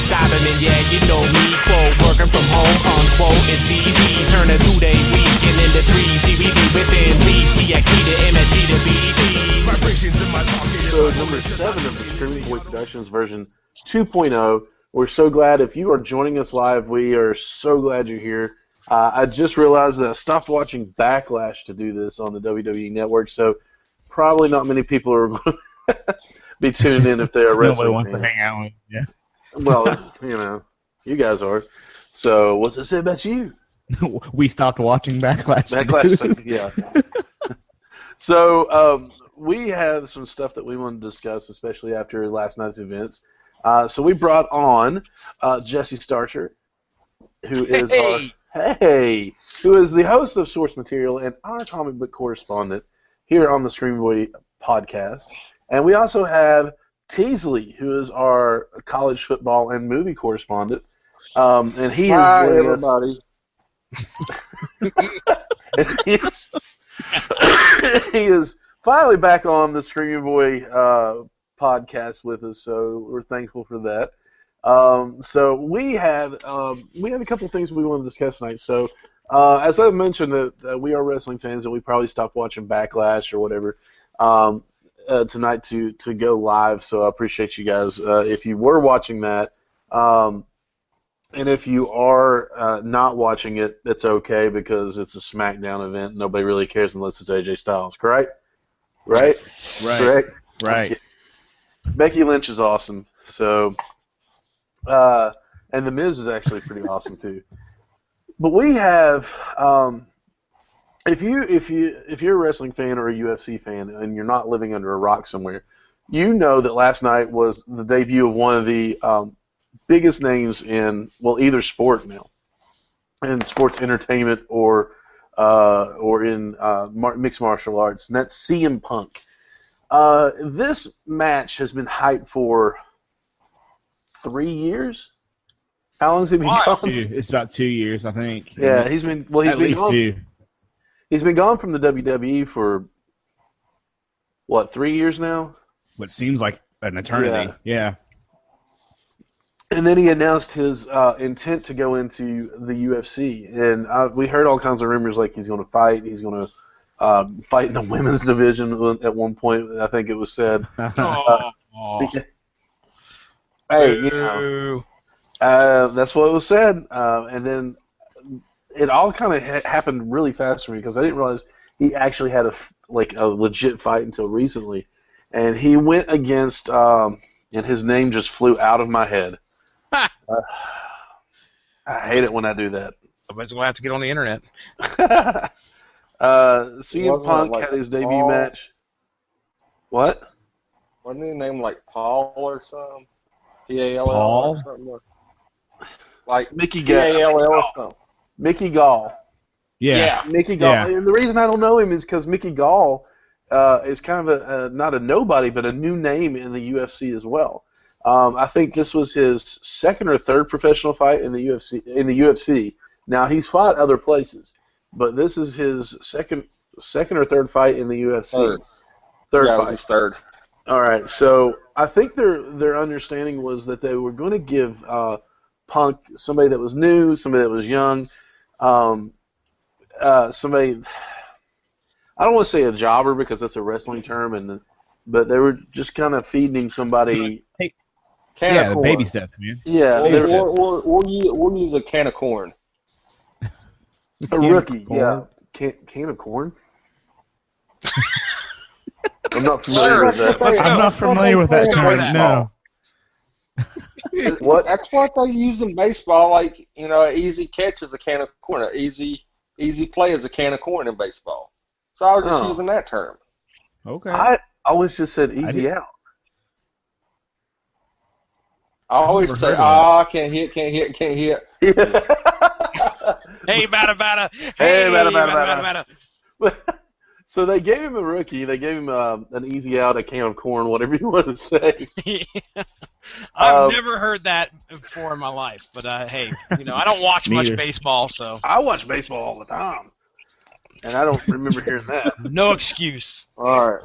Cyberman, yeah, you know me, quote, working from home, unquote, it's easy, turn a 2-day weekend into 3, see, we be within reach, TXT to MST to BD, vibrations in my pocket. So number 7 of the Streaming Boy Productions version 2.0, we're so glad if you are joining us live, we are so glad you're here. I just realized that I stopped watching Backlash to do this on the WWE Network, so probably not many people are going to be tuned in if they're wrestling Nobody wants fans. to hang out with you. Yeah. Well, you guys are. So, what's it say about you? We stopped watching Backlash. Backlash, yeah. So, we have some stuff that we want to discuss, especially after last night's events. So, we brought on Jesse Starcher, who is who is the host of Source Material and our comic book correspondent here on the Scream Boy podcast. And we also have Teasley, who is our college football and movie correspondent, and he is joining everybody. us. He is finally back on the Screaming Boy podcast with us, so we're thankful for that. So we have a couple of things we want to discuss tonight. So as I mentioned, that we are wrestling fans, and we probably stopped watching Backlash or whatever. Tonight to go live, so I appreciate you guys. If you were watching that, and if you are not watching it, it's okay because it's a SmackDown event. Nobody really cares unless it's AJ Styles, correct? Right? Correct? Right. Becky Lynch is awesome. So, and The Miz is actually pretty awesome too. But we have. If you're a wrestling fan or a UFC fan and you're not living under a rock somewhere, you know that last night was the debut of one of the biggest names in either sport now, in sports entertainment or in mixed martial arts, and that's CM Punk. This match has been hyped for 3 years. How long has it been gone? It's about 2 years, I think. Yeah, he's been at least gone. 2. He's been gone from the WWE for, 3 years now? What seems like an eternity. Yeah. And then he announced his intent to go into the UFC. And we heard all kinds of rumors like he's going to fight. He's going to fight in the women's division at one point, I think it was said. Hey, that's what was said. And then it all kind of happened really fast for me because I didn't realize he actually had a legit fight until recently, and he went against and his name just flew out of my head. I hate it when I do that. Somebody's going to have to get on the internet. CM Punk had his debut match. What? Wasn't his name like Paul or something? P-A-L-L Paul? or something? Like Mickey P-A-L-L or something. Mickey Gall. Yeah. Mickey Gall. Yeah. And the reason I don't know him is because Mickey Gall is kind of not a nobody, but a new name in the UFC as well. I think this was his second or third professional fight in the UFC. Now he's fought other places, but this is his second or third fight in the UFC. Third fight. Third. All right. So I think their understanding was that they were going to give Punk somebody that was new, somebody that was young. Somebody, I don't want to say a jobber because that's a wrestling term, but they were just kind of feeding him somebody. The baby steps, man. Yeah, we'll use a can of corn. A rookie, yeah. Can of corn? I'm not familiar with that. I'm not familiar with that term, no. What? That's what they use in baseball. Like, an easy catch is a can of corn. An easy play is a can of corn in baseball. So I was just using that term. Okay. I always just said easy out. I always say, can't hit. Hey, bada. Hey, bada. So they gave him a rookie. They gave him an easy out, a can of corn, whatever you want to say. I've never heard that before in my life, but hey, I don't watch much Neither. baseball, so I watch baseball all the time, and I don't remember hearing that. no excuse. All right.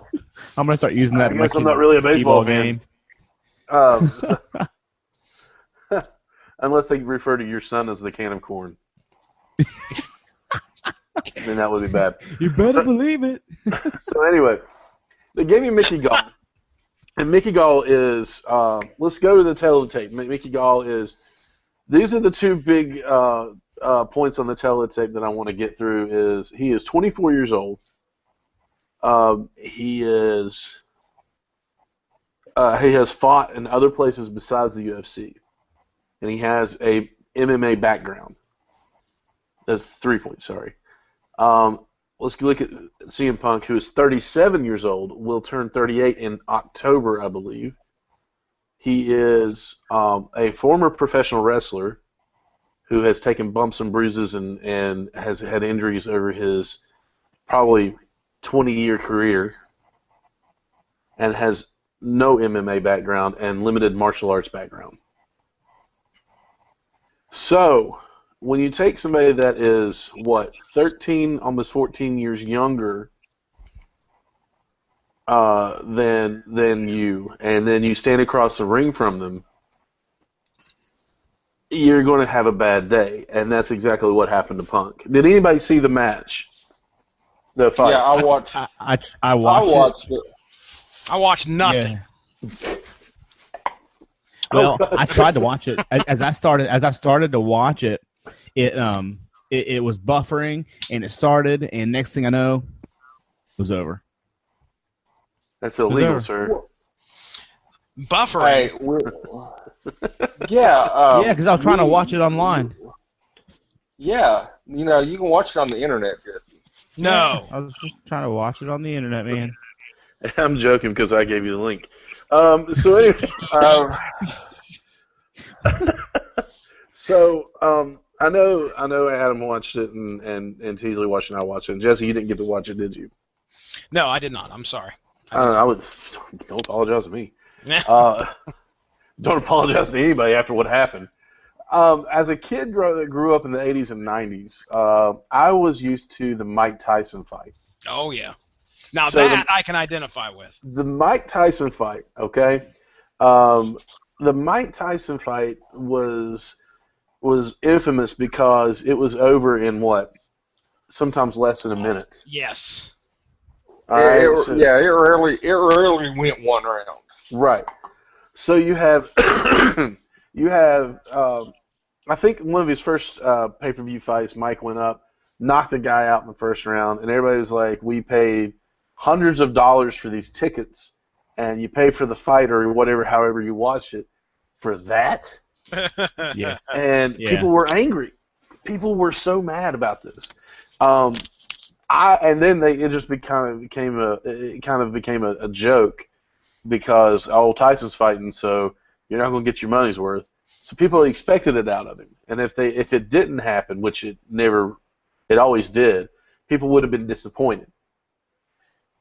I'm gonna start using that. I in my guess I'm not really a baseball game. Unless they refer to your son as the can of corn. Then that would be bad. You better believe it. So anyway, they gave me Mickey Gall. And Mickey Gall is, let's go to the tail of the tape. Mickey Gall is, these are the two big points on the tail of the tape that I want to get through is, he is 24 years old. He has fought in other places besides the UFC. And he has a MMA background. That's 3 points, sorry. Let's look at CM Punk, who is 37 years old, will turn 38 in October, I believe. He is a former professional wrestler who has taken bumps and bruises and has had injuries over his probably 20-year career and has no MMA background and limited martial arts background. So, when you take somebody that is, 13, almost 14 years younger than you, and then you stand across the ring from them, you're going to have a bad day, and that's exactly what happened to Punk. Did anybody see the match? The fight? Yeah, I watched. I watched it. I watched nothing. Yeah. Well, I tried to watch it. As I started to watch it, it was buffering, and it started, and next thing I know, it was over. That's illegal, sir. Buffering. Yeah. Yeah, because I was trying to watch it online. Yeah, you can watch it on the internet, Jesse. No. I was just trying to watch it on the internet, man. I'm joking because I gave you the link. So anyway, I know Adam watched it and Teasley watched it and I watched it. And Jesse, you didn't get to watch it, did you? No, I did not. I'm sorry. Don't apologize to me. Don't apologize to anybody after what happened. As a kid that grew up in the 80s and 90s, I was used to the Mike Tyson fight. Oh, yeah. Now So I can identify with. The Mike Tyson fight, okay? The Mike Tyson fight was infamous because it was over in sometimes less than a minute. Yes. All right, it really went one round. Right. So you have I think one of his first pay-per-view fights, Mike went up, knocked the guy out in the first round, and everybody was like, we paid hundreds of dollars for these tickets, and you pay for the fight or whatever, however you watch it, for that? Yes. And Yeah. people were angry. People were so mad about this. And then it just became a joke because Tyson's fighting, so you're not going to get your money's worth. So people expected it out of him, and if it didn't happen, which it always did, people would have been disappointed.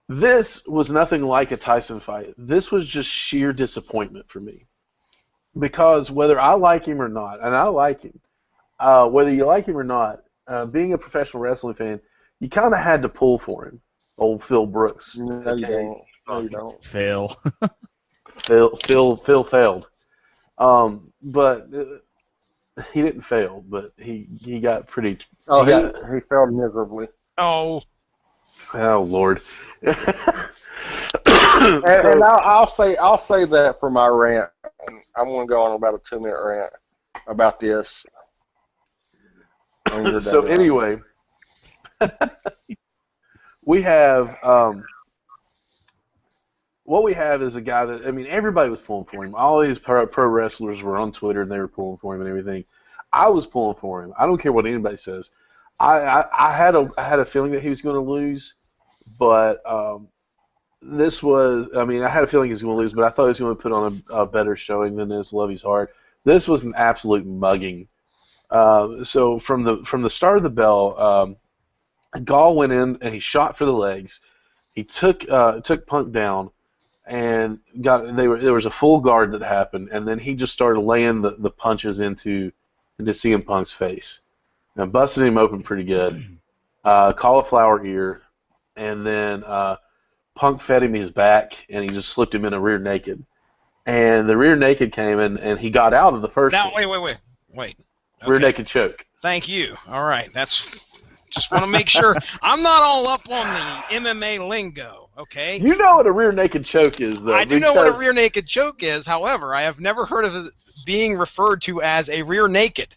This was nothing like a Tyson fight. This was just sheer disappointment for me, because whether I like him or not, and I like him, whether you like him or not, being a professional wrestling fan, you kind of had to pull for him. Old Phil Brooks. No, you don't. No, you don't. Fail. Phil failed. But he didn't fail, but he got pretty. Oh, he failed miserably. Oh. Oh Lord. And I'll say that for my rant. I'm going to go on about a 2-minute rant about this. So anyway, we have what we have is a guy that, everybody was pulling for him. All these pro wrestlers were on Twitter and they were pulling for him and everything. I was pulling for him. I don't care what anybody says. I had a feeling that he was going to lose, but this was, I had a feeling he was going to lose, but I thought he was going to put on a better showing than this. Love his heart. This was an absolute mugging. So from the start of the bell, Gall went in and he shot for the legs. He took Punk down, and there was a full guard that happened, and then he just started laying the punches into CM Punk's face, and busted him open pretty good. Cauliflower ear, and then Punk fed him his back, and he just slipped him in a rear naked. And the rear naked came in, and he got out of the first Now, one. wait. Rear Okay. naked choke. Thank you. All right. Just want to make sure I'm not all up on the MMA lingo, okay? You know what a rear naked choke is, though. I do know what a rear naked choke is. However, I have never heard of it being referred to as a rear naked.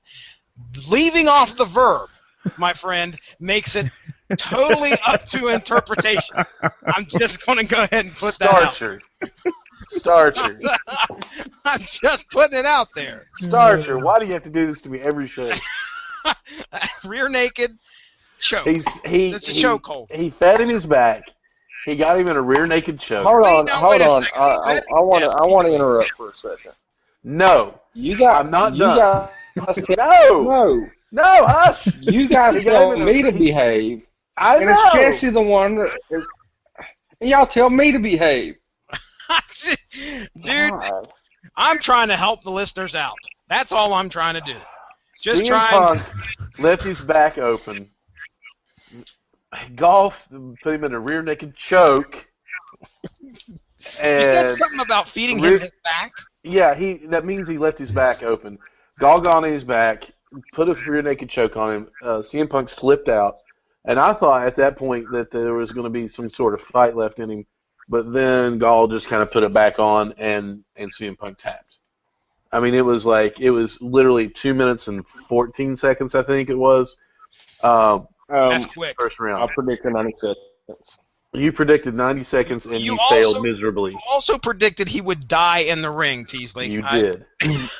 Leaving off the verb, my friend, makes it totally up to interpretation. I'm just going to go ahead and put that out. Starcher. I'm just putting it out there. Starcher. Why do you have to do this to me every show? Rear naked choke. It's a chokehold. He fed him his back. He got him in a rear naked choke. Hold on. second. I want to interrupt for a second. No. I'm not done. No. No, hush. You guys tell me to behave. I and know. it's Jesse the one that is, and y'all tell me to behave. Dude, I'm trying to help the listeners out. That's all I'm trying to do. Just CM trying. Punk left his back open. Golf put him in a rear naked choke. You said something about feeding him his back? Yeah, that means he left his back open. Gall got on his back, put a rear naked choke on him. CM Punk slipped out. And I thought at that point that there was going to be some sort of fight left in him. But then Gall just kind of put it back on, and CM Punk tapped. I mean, it was literally 2 minutes and 14 seconds, I think it was. That's quick. First round. I predicted 90 seconds. You predicted 90 seconds, and you failed miserably. You also predicted he would die in the ring, Teasley. You did.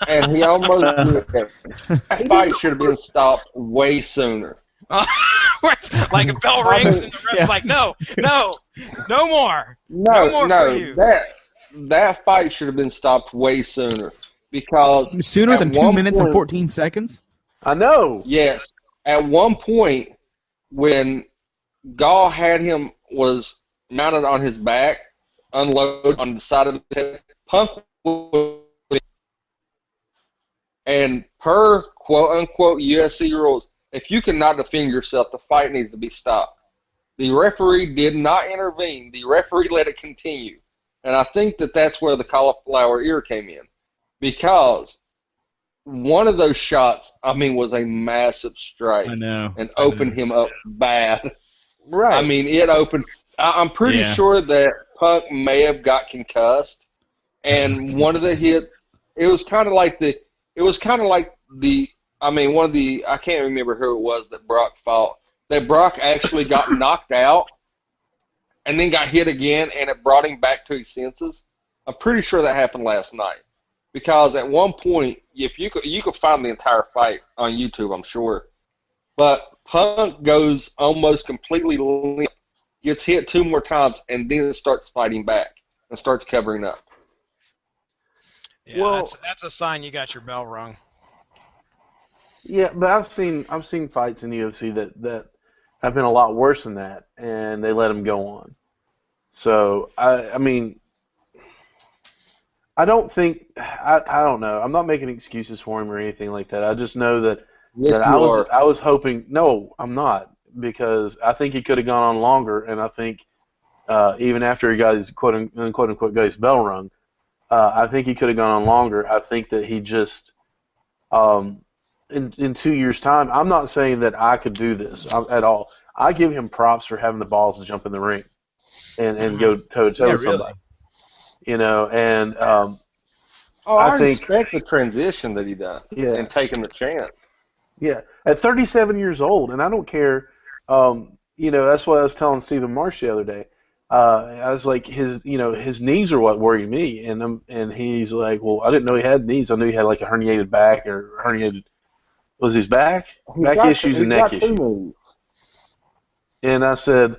And he almost did. That fight should have been stopped way sooner. Like a bell rings and the ref's like, no more. No more for you. That fight should have been stopped way sooner. Because sooner than 2 minutes and 14 seconds? I know. Yes. At one point, when Gall had him was mounted on his back, unloaded on the side of his head, Punk was, and per quote-unquote UFC rules, if you cannot defend yourself, the fight needs to be stopped. The referee did not intervene. The referee let it continue. And I think that's where the cauliflower ear came in. Because one of those shots, was a massive strike. I know. And opened him up bad. Right. I mean, it opened. I'm pretty sure that Punk may have got concussed. And one of the hit, it was kind of like one of the, I can't remember who it was that Brock fought, that Brock actually got knocked out and then got hit again, and it brought him back to his senses. I'm pretty sure that happened last night. Because at one point, if you could find the entire fight on YouTube, I'm sure. But Punk goes almost completely limp, gets hit 2 more times, and then starts fighting back and starts covering up. Yeah, that's a sign you got your bell rung. Yeah, but I've seen fights in the UFC that have been a lot worse than that, and they let them go on. So I mean, I don't think I don't know. I'm not making excuses for him or anything like that. I just know that I was hoping. No, I'm not, because I think he could have gone on longer, and I think even after he got his quote unquote got his bell rung, I think he could have gone on longer. I think that he just in 2 years' time, I'm not saying that I could do this at all. I give him props for having the balls to jump in the ring and go toe-to-toe with somebody. You know, and I respect the transition that he done and taking the chance. Yeah, at 37 years old, and I don't care. That's what I was telling Stephen Marsh the other day. I was like, his knees are what worry me, and he's like, well, I didn't know he had knees. I knew he had like a herniated back or herniated. Was his back issues and neck issues? And I said,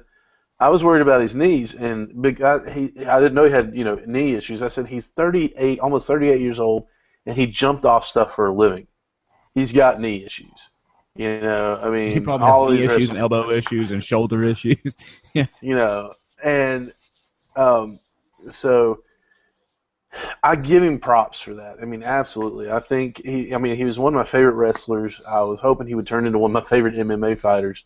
I was worried about his knees, and I didn't know he had knee issues. I said he's 38, almost 38 years old, and he jumped off stuff for a living. He's got knee issues. I mean, he probably has knee issues and elbow issues and shoulder issues. Yeah. And so I give him props for that. I mean, absolutely. I think he was one of my favorite wrestlers. I was hoping he would turn into one of my favorite MMA fighters.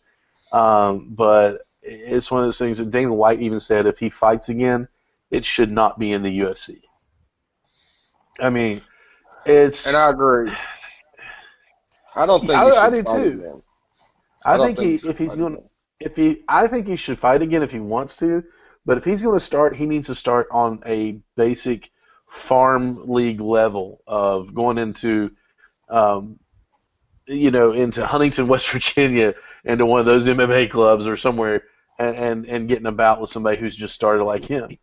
But it's one of those things that Dana White even said if he fights again, it should not be in the UFC. I mean, it's. And I agree. I don't think I do fight too. again. I think he should fight again if he wants to. But if he's going to start, he needs to start on a basic farm league level of going into, into Huntington, West Virginia, into one of those MMA clubs or somewhere, and getting a bout with somebody who's just started like him.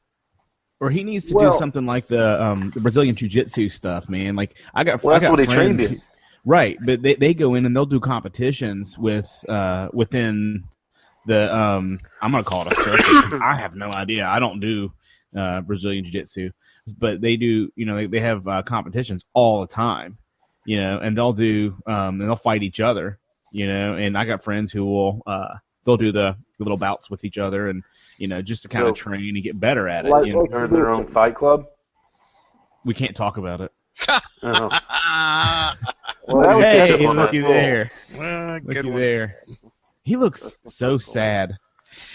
Or he needs to do something like the Brazilian Jiu-Jitsu stuff, man. Like that's what he trained in. Right, but they go in and they'll do competitions within the I'm gonna call it a circuit because I have no idea. I don't do Brazilian Jiu-Jitsu, but they do. They have competitions all the time. And they'll do and they'll fight each other. And I got friends who will they'll do the little bouts with each other and just to kind of train and get better at it. Like they're their own fight club. We can't talk about it. Well, hey, looky there. Good one. There. He looks so sad.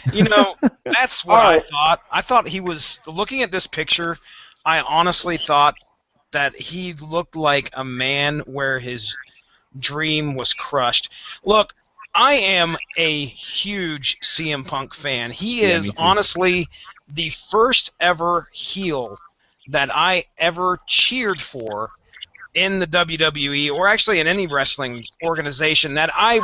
That's what I thought. I thought he was looking at this picture. I honestly thought that he looked like a man where his dream was crushed. Look, I am a huge CM Punk fan. He is honestly the first ever heel that I ever cheered for in the WWE, or actually in any wrestling organization that I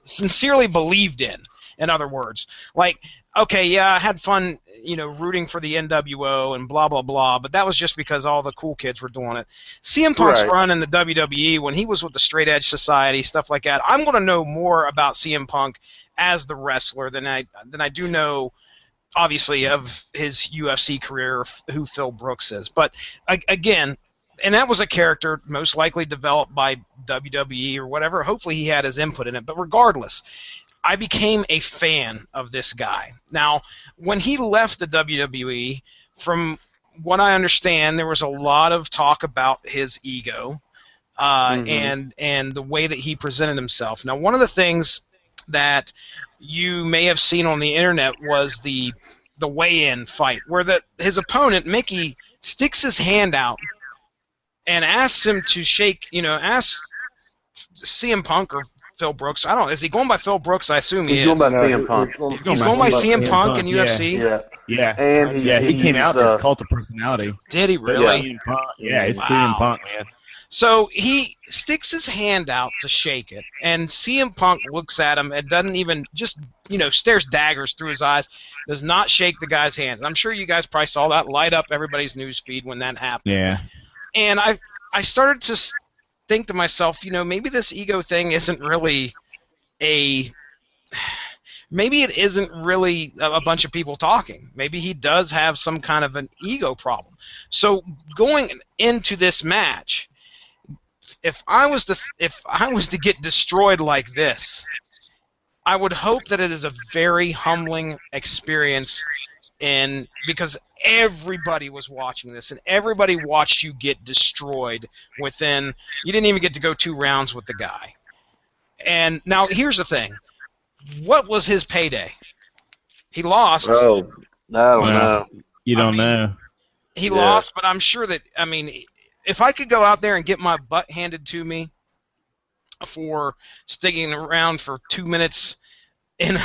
sincerely believed in. In other words, like, okay, yeah, I had fun, rooting for the NWO and blah, blah, blah, but that was just because all the cool kids were doing it. CM Punk's run in the WWE, when he was with the Straight Edge Society, stuff like that, I'm going to know more about CM Punk as the wrestler than I do know, obviously, of his UFC career, who Phil Brooks is. But, again, and that was a character most likely developed by WWE or whatever. Hopefully he had his input in it. But regardless, I became a fan of this guy. Now, when he left the WWE, from what I understand, there was a lot of talk about his ego and the way that he presented himself. Now, one of the things that you may have seen on the internet was the weigh-in fight, where his opponent, Mickey, sticks his hand out and asks him to shake, asks CM Punk or Phil Brooks. I don't know. Is he going by Phil Brooks? I assume he's he going is. by CM Punk. He's going by CM Punk in UFC? Yeah. And he came out to Cult of Personality. Did he really? Yeah, it's CM Punk, man. So he sticks his hand out to shake it, and CM Punk looks at him and doesn't even stares daggers through his eyes, does not shake the guy's hands. And I'm sure you guys probably saw that light up everybody's news feed when that happened. Yeah. And I started to think to myself, maybe this ego thing isn't really maybe it isn't really a bunch of people talking. Maybe he does have some kind of an ego problem. So going into this match, if I was to get destroyed like this, I would hope that it is a very humbling experience, because everybody was watching this, and everybody watched you get destroyed you didn't even get to go 2 rounds with the guy. And now here's the thing. What was his payday? He lost. Oh, I don't know. You don't know. He lost, but I'm sure that, if I could go out there and get my butt handed to me for sticking around for 2 minutes, and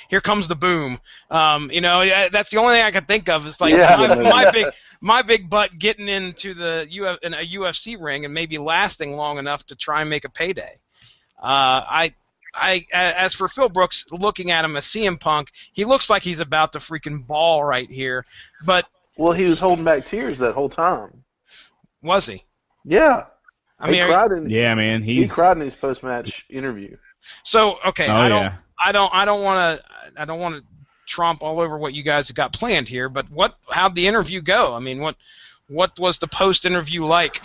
here comes the boom. That's the only thing I could think of. Is like my big butt getting into a UFC ring and maybe lasting long enough to try and make a payday. As for Phil Brooks, looking at him as CM Punk, he looks like he's about to freaking ball right here. But he was holding back tears that whole time. Was he? Yeah. He cried he cried in his post-match interview. So okay, I don't want to tromp all over what you guys have got planned here, but how'd the interview go? What was the post-interview like?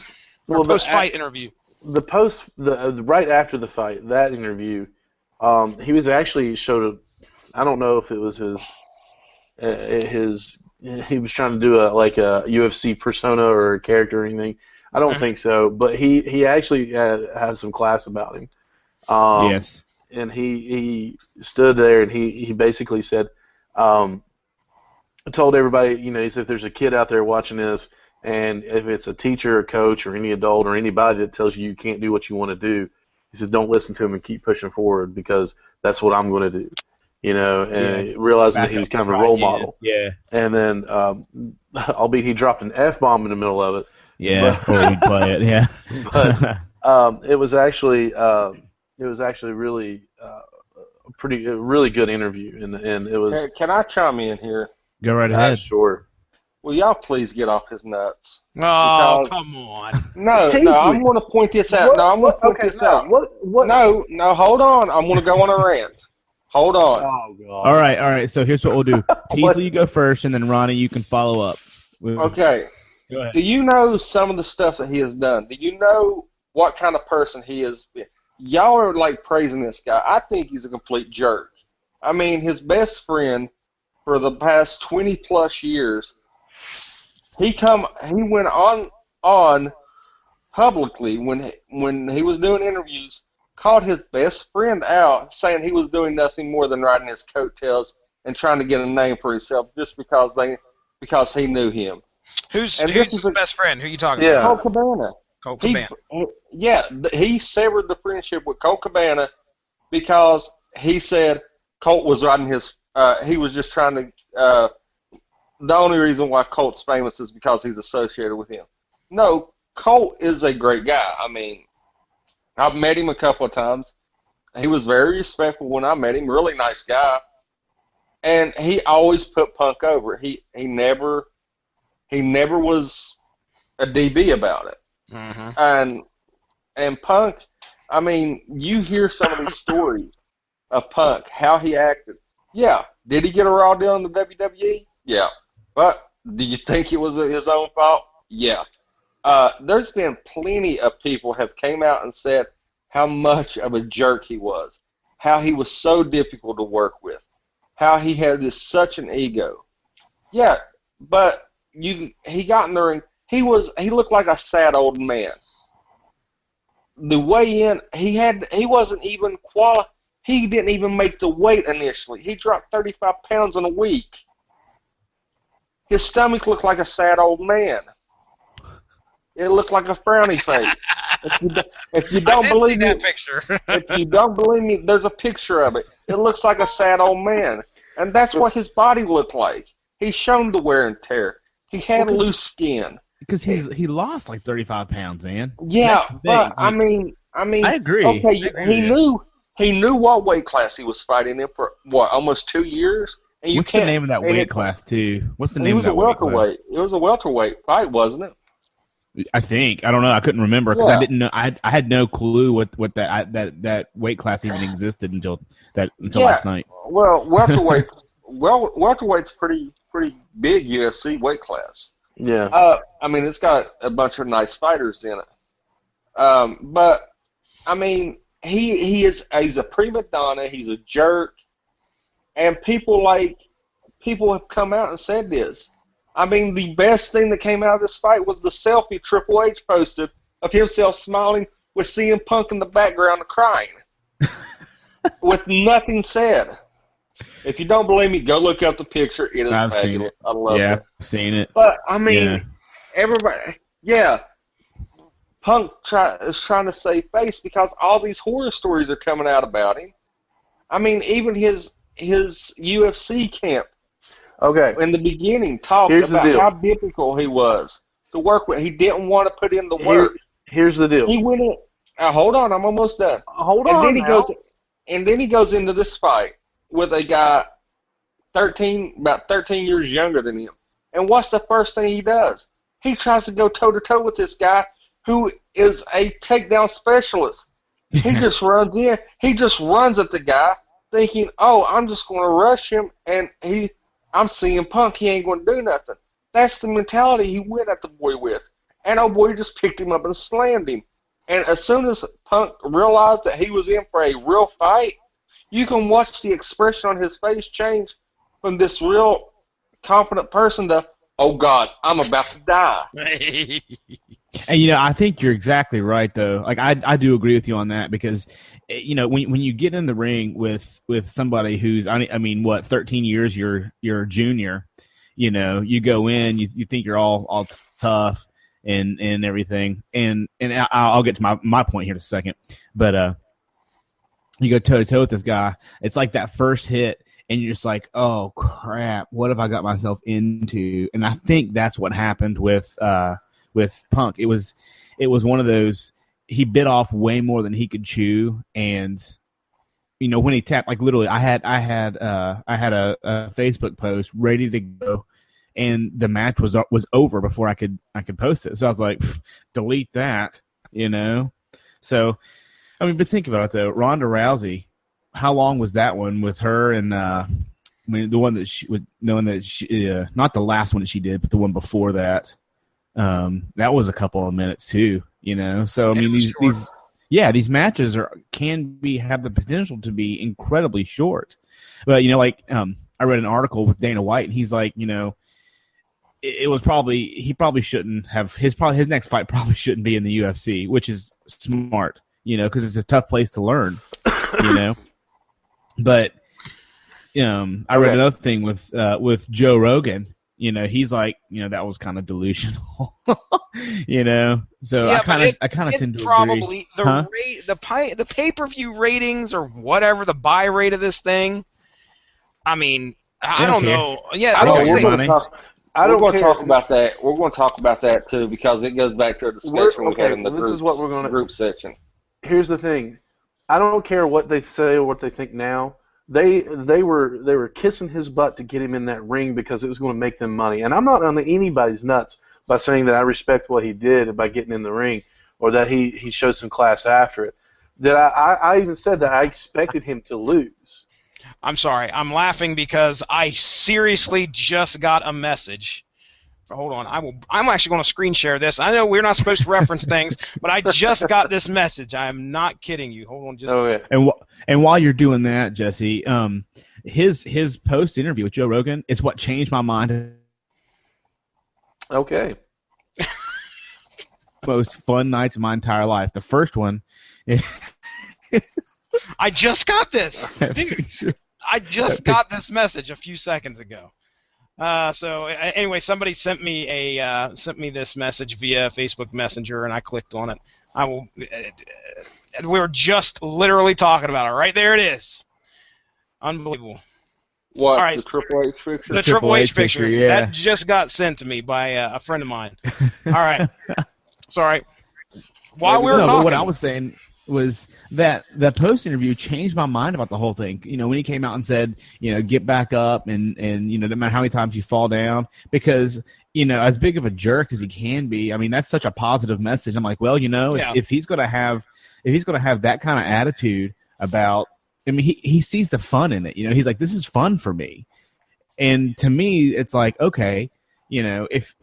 Or post-fight interview? Right after the fight, that interview, he was actually showed I don't know if it was his he was trying to do a UFC persona or a character or anything. I don't think so, but he actually had some class about him. Yes. And he stood there and he basically said, told everybody, he said, if there's a kid out there watching this, and if it's a teacher or coach or any adult or anybody that tells you can't do what you want to do, he said, don't listen to him and keep pushing forward, because that's what I'm going to do. And realizing that he was kind of a role model. Yeah. And then, albeit he dropped an F-bomb in the middle of it. Yeah, or we'd play it, yeah. But it was actually really a really good interview, and it was. Can I chime in here? Go right ahead. Sure. Will y'all please get off his nuts? Oh, come on. No, I'm going to point this out. I'm going to point this out. What? No, hold on. I'm going to go on a rant. Hold on. Oh, God. All right. So here's what we'll do. Teasley, you go first, and then Ronnie, you can follow up. Okay. Go ahead. Do you know some of the stuff that he has done? Do you know what kind of person he is? Y'all are like praising this guy. I think he's a complete jerk. I mean, his best friend for the past 20 plus years, he went on publicly when he was doing interviews, called his best friend out, saying he was doing nothing more than riding his coattails and trying to get a name for himself just because he knew him. Who's his best friend? Who are you talking Yeah. about? Colt Cabana. Colt Cabana. He severed the friendship with Colt Cabana because he said Colt was riding his. He was just trying to. The only reason why Colt's famous is because he's associated with him. No, Colt is a great guy. I mean, I've met him a couple of times. He was very respectful when I met him. Really nice guy, and he always put Punk over. He never was a DB about it. Mm-hmm. And Punk, I mean, you hear some of these stories of Punk, how he acted. Yeah, did he get a raw deal in the WWE? Yeah, but do you think it was his own fault? Yeah. There's been plenty of people have came out and said how much of a jerk he was, how he was so difficult to work with, how he had such an ego. Yeah, but he got in the ring. He looked like a sad old man. The weigh-in, he wasn't even qualified. He didn't even make the weight initially. He dropped 35 pounds in a week. His stomach looked like a sad old man. It looked like a frowny face. If you don't believe me, if you don't believe me, there's a picture of it. It looks like a sad old man, and that's what his body looked like. He's shown the wear and tear. He had loose skin. Because he lost like 35 pounds, man. Yeah, but I mean, I agree. Okay, he knew what weight class he was fighting in for almost 2 years. And What's the name of that weight class too? What's the name of that weight class? It was a welterweight fight, wasn't it? I think. I don't know. I couldn't remember because I didn't know. I had no clue what that weight class even existed until last night. Well, welterweight's pretty big UFC weight class. Yeah. I mean, it's got a bunch of nice fighters in it. But I mean, he's a prima donna. He's a jerk, and people have come out and said this. I mean, the best thing that came out of this fight was the selfie Triple H posted of himself smiling with CM Punk in the background crying, with nothing said. If you don't believe me, go look up the picture. It is I've seen it. I love it. I've seen it. But I mean, everybody, Punk is trying to save face because all these horror stories are coming out about him. I mean, even his UFC camp. Okay. In the beginning, talked about how difficult he was to work with. He didn't want to put in the work. Here's the deal. He went in. Hold on, I'm almost done. And then he goes into this fight with a guy about 13 years younger than him. And what's the first thing he does? He tries to go toe-to-toe with this guy who is a takedown specialist. He just runs in. He just runs at the guy thinking, oh, I'm just going to rush him, and I'm CM Punk. He ain't going to do nothing. That's the mentality he went at the boy with. And old boy just picked him up and slammed him. And as soon as Punk realized that he was in for a real fight, you can watch the expression on his face change from this real confident person to, oh God, I'm about to die. And I think you're exactly right, though. Like I do agree with you on that because, when you get in the ring with somebody who's, I mean, what, 13 years your junior, you go in, you think you're all tough and everything, and I'll get to my point here in a second, but you go toe to toe with this guy. It's like that first hit. And you're just like, oh crap, what have I got myself into? And I think that's what happened with Punk. It was one of those, he bit off way more than he could chew, and when he tapped, like literally, I had a Facebook post ready to go, and the match was over before I could post it. So I was like, delete that, So I mean, but think about it though, Ronda Rousey. How long was that one with her and the one that she would knowing that she not the last one that she did, but the one before that. That was a couple of minutes too, So I mean these matches have the potential to be incredibly short. But I read an article with Dana White, and he's like, it was he probably shouldn't have his next fight probably shouldn't be in the UFC, which is smart, because it's a tough place to learn, But I read another thing with Joe Rogan. He's like, that was kind of delusional. So yeah, I kind of tend to probably agree. The pay-per-view ratings or whatever, the buy rate of this thing. I mean, I don't know. Yeah, I don't We're care. going to talk about that. We're going to talk about that too, because it goes back to a discussion we had in the group section. Here's the thing. I don't care what they say or what they think now. They were kissing his butt to get him in that ring because it was going to make them money. And I'm not on anybody's nuts by saying that I respect what he did by getting in the ring, or that he showed some class after it. That I even said that I expected him to lose. I'm sorry. I'm laughing because I seriously just got a message. Hold on. I'm actually going to screen share this. I know we're not supposed to reference things, but I just got this message. I am not kidding you. Hold on just a second. And while you're doing that, Jesse, his post interview with Joe Rogan is what changed my mind. Okay. Most fun nights of my entire life. The first one. I just got this. Dude, I just got this message a few seconds ago. So anyway, somebody sent me this message via Facebook Messenger, and I clicked on it. We were just literally talking about it. Right there it is. Unbelievable. What? All right. The Triple H picture? The Triple H picture. Yeah. That just got sent to me by a friend of mine. All right. Sorry. While we were talking, but what I was saying was that the post interview changed my mind about the whole thing. When he came out and said, get back up and no matter how many times you fall down, because as big of a jerk as he can be, I mean that's such a positive message. I'm like, well, if he's gonna have that kind of attitude about, I mean, he sees the fun in it. He's like, this is fun for me, and to me, it's like, okay, if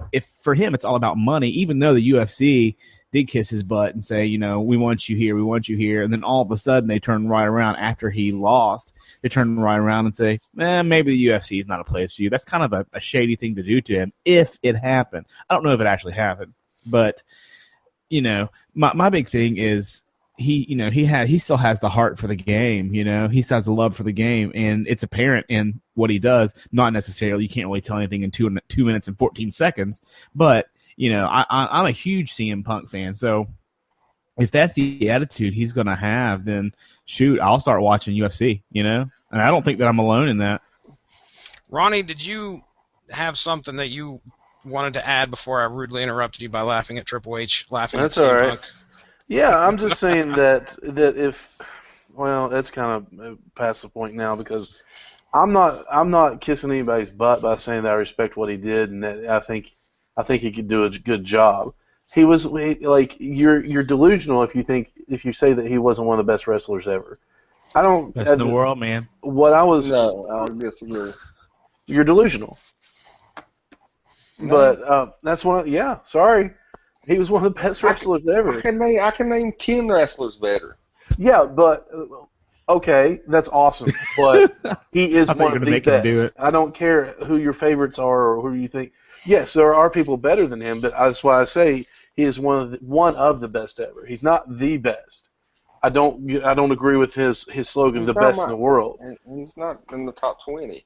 for him it's all about money, even though the UFC did kiss his butt and say, we want you here, and then all of a sudden they turn right around after he lost. They turn right around and say, maybe the UFC is not a place for you. That's kind of a shady thing to do to him if it happened. I don't know if it actually happened, but my big thing is he still has the heart for the game. He still has the love for the game, and it's apparent in what he does. Not necessarily, you can't really tell anything in 2 minutes and 14 seconds, but I'm a huge CM Punk fan, so if that's the attitude he's going to have, then shoot, I'll start watching UFC, and I don't think that I'm alone in that. Ronnie, did you have something that you wanted to add before I rudely interrupted you by laughing at Triple H, laughing That's at CM all right. Punk? Yeah, I'm just saying that if, well, that's kind of past the point now, because I'm not kissing anybody's butt by saying that I respect what he did and that I think he could do a good job. You're delusional if you say that he wasn't one of the best wrestlers ever. I don't. Best in the world, man. What I was. No, I disagree. You're delusional. No. But that's one. Yeah, sorry. He was one of the best wrestlers ever. I can name 10 wrestlers better. Yeah, but Okay, that's awesome, but he is I thought one you of were the gonna make him do best. it. I don't care who your favorites are or who you think. Yes, there are people better than him, but that's why I say he is one of the best ever. He's not the best. I don't agree with his slogan, He's the not best in the world. He's not in the top 20.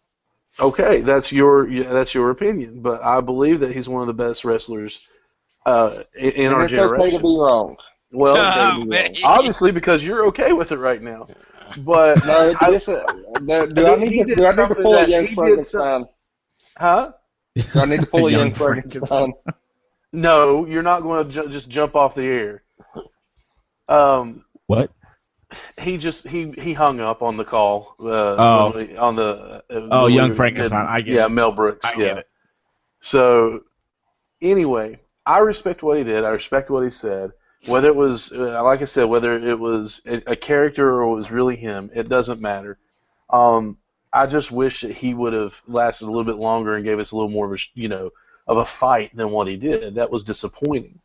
Okay, that's your opinion, but I believe that he's one of the best wrestlers in our And it's okay to generation. be wrong. Well, Oh, be man. wrong. obviously because you're okay with it right now, but No, I- do I need he to did do I need to something pull a that young he did Frankenstein? huh? Do I need to pull a young Frankenstein. Frankenstein? No, you're not going to just jump off the air. What? He hung up on the call. On the Young Frankenstein. I get it. Mel Brooks. I get it. So anyway, I respect what he did. I respect what he said. Whether it was, like I said, whether it was a character or it was really him, it doesn't matter. I just wish that he would have lasted a little bit longer and gave us a little more of a fight than what he did. That was disappointing.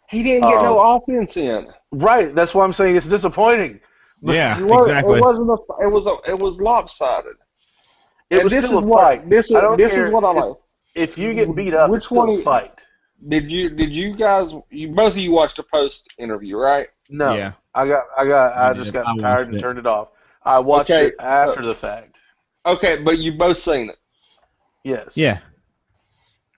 He didn't get no offense in. Right. That's why I'm saying it's disappointing. Yeah, It was, exactly. It was lopsided. It And was this still is a what- fight. this is- I don't this is care what I like. If you get beat up, Which it's still one a fight. Did you guys? Both of you watched the post interview, right? No. Yeah. I just did. got I watched tired and it. turned it off. I watched Okay, it after the fact. Okay, but you both seen it. Yes. Yeah.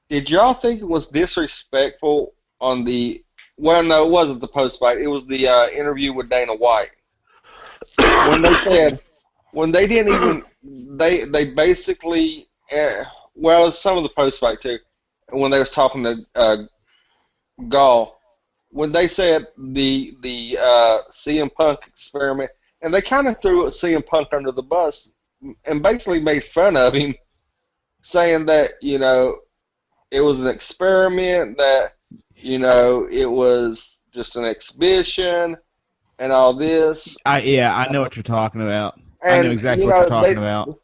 Did y'all think it was disrespectful on the? Well, no, it wasn't the post fight. It was the interview with Dana White when they said when they didn't even they basically well, some of the post fight too when they was talking to Gall when they said the CM Punk experiment and they kind of threw CM Punk under the bus and basically made fun of him, saying that it was an experiment, that it was just an exhibition and all this. I know what you're talking about. I And, know exactly what you're talking about.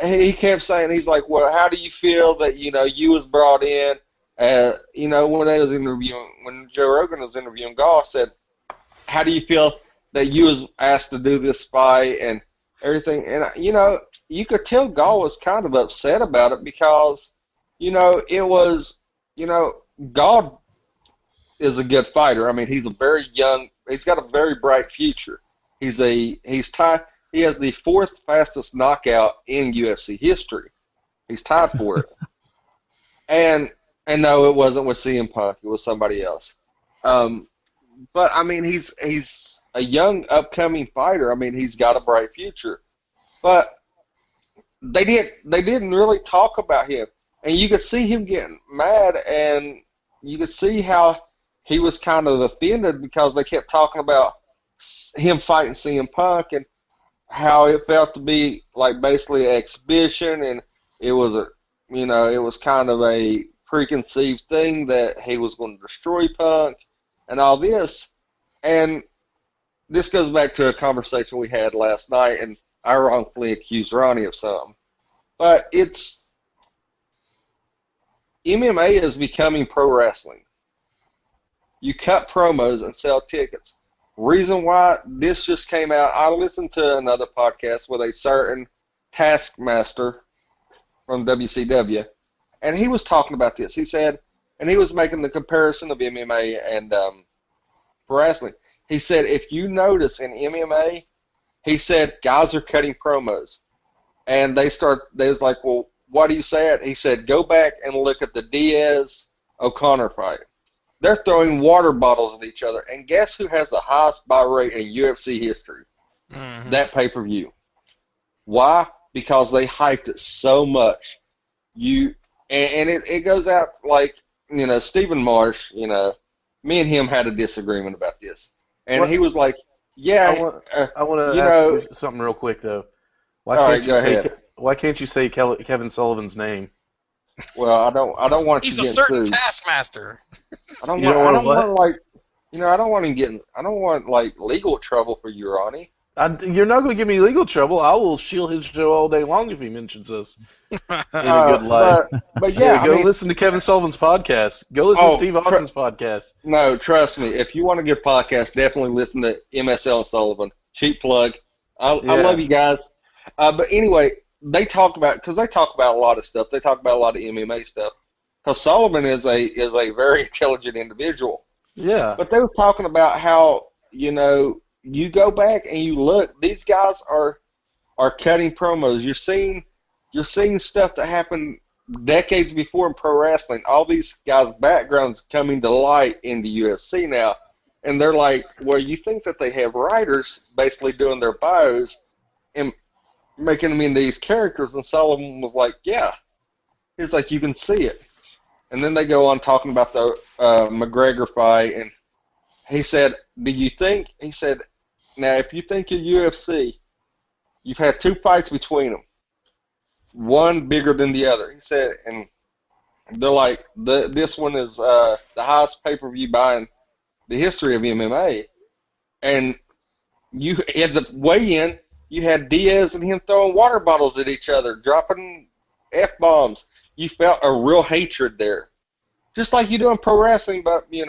He kept saying, he's like, well, how do you feel that you was brought in? When they was interviewing, when Joe Rogan was interviewing Gall, said, how do you feel that you was asked to do this fight and everything? And you could tell Gall was kind of upset about it because it was Gall is a good fighter. I mean, he's a very young. He's got a very bright future. He has the fourth fastest knockout in UFC history. He's tied for it. And no, it wasn't with CM Punk. It was somebody else. But I mean, he's a young upcoming fighter. I mean, he's got a bright future. But they didn't really talk about him, and you could see him getting mad, and you could see how he was kind of offended because they kept talking about him fighting CM Punk and how it felt to be like basically an exhibition, and it was it was kind of a preconceived thing that he was going to destroy Punk and all this. And this goes back to a conversation we had last night, and I wrongfully accused Ronnie of something. But MMA is becoming pro wrestling. You cut promos and sell tickets. Reason why this just came out, I listened to another podcast with a certain Taskmaster from WCW, and he was talking about this. He said, and he was making the comparison of MMA and pro wrestling. He said, if you notice in MMA, he said, guys are cutting promos. And they was like, well, why do you say it? He said, go back and look at the Diaz-O'Connor fight. They're throwing water bottles at each other. And guess who has the highest buy rate in UFC history? Mhm. That pay-per-view. Why? Because they hyped it so much. And it goes out like, Stephen Marsh, me and him had a disagreement about this. And he was like, yeah. I want to ask you something real quick though. Why can't you say Kevin Sullivan's name? Well, I don't want He's you a getting certain sued. Taskmaster. I don't You don't want what? I don't want like legal trouble for you, Ronnie. You're not going to give me legal trouble. I will shield his show all day long if he mentions us in a good light. But yeah, Go listen to Kevin Sullivan's podcast. Go listen to Steve Austin's podcast. No, trust me. If you want a good podcast, definitely listen to MSL and Sullivan. Cheap plug. I love you guys. But anyway, they talk about a lot of stuff. They talk about a lot of MMA stuff. Because Sullivan is a very intelligent individual. Yeah. But they were talking about how, you go back and you look, these guys are cutting promos. You're seeing stuff that happened decades before in pro wrestling. All these guys' backgrounds coming to light in the UFC now. And they're like, well, you think that they have writers basically doing their bios and making them into these characters. And Sullivan was like, yeah. He's like, you can see it. And then they go on talking about the McGregor fight. And he said, he said, now if you think you're UFC, you've had 2 fights between them. One bigger than the other. He said, and they're like, this one is the highest pay-per-view buy in the history of MMA. And you at the weigh-in, you had Diaz and him throwing water bottles at each other, dropping F-bombs. You felt a real hatred there. Just like you do in pro wrestling, but, in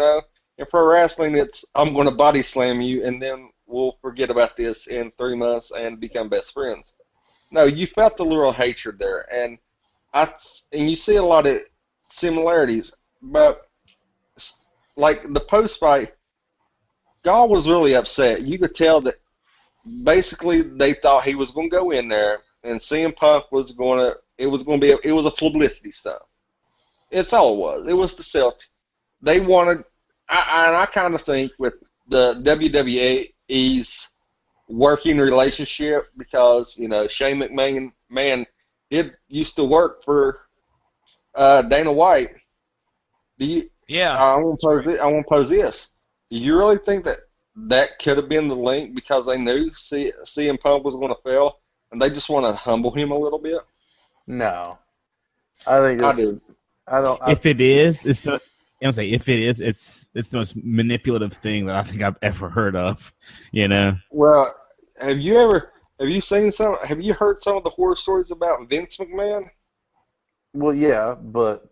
pro wrestling, it's, I'm going to body slam you, and then we'll forget about this in 3 months and become best friends. No, you felt a little hatred there, and you see a lot of similarities, but like the post-fight, Gall was really upset. You could tell that basically they thought he was going to go in there, and CM Punk was going to, it was a publicity stuff. It's all it was. It was the sell. They wanted, and I kind of think with the WWE's working relationship, because Shane McMahon used to work for Dana White. I want to pose this. Do you really think that could have been the link, because they knew CM Punk was going to fail, and they just want to humble him a little bit? No, I think I do. If it is, it's the. If it is, it's the most manipulative thing that I think I've ever heard of. Well, have you heard some of the horror stories about Vince McMahon? Well, yeah, but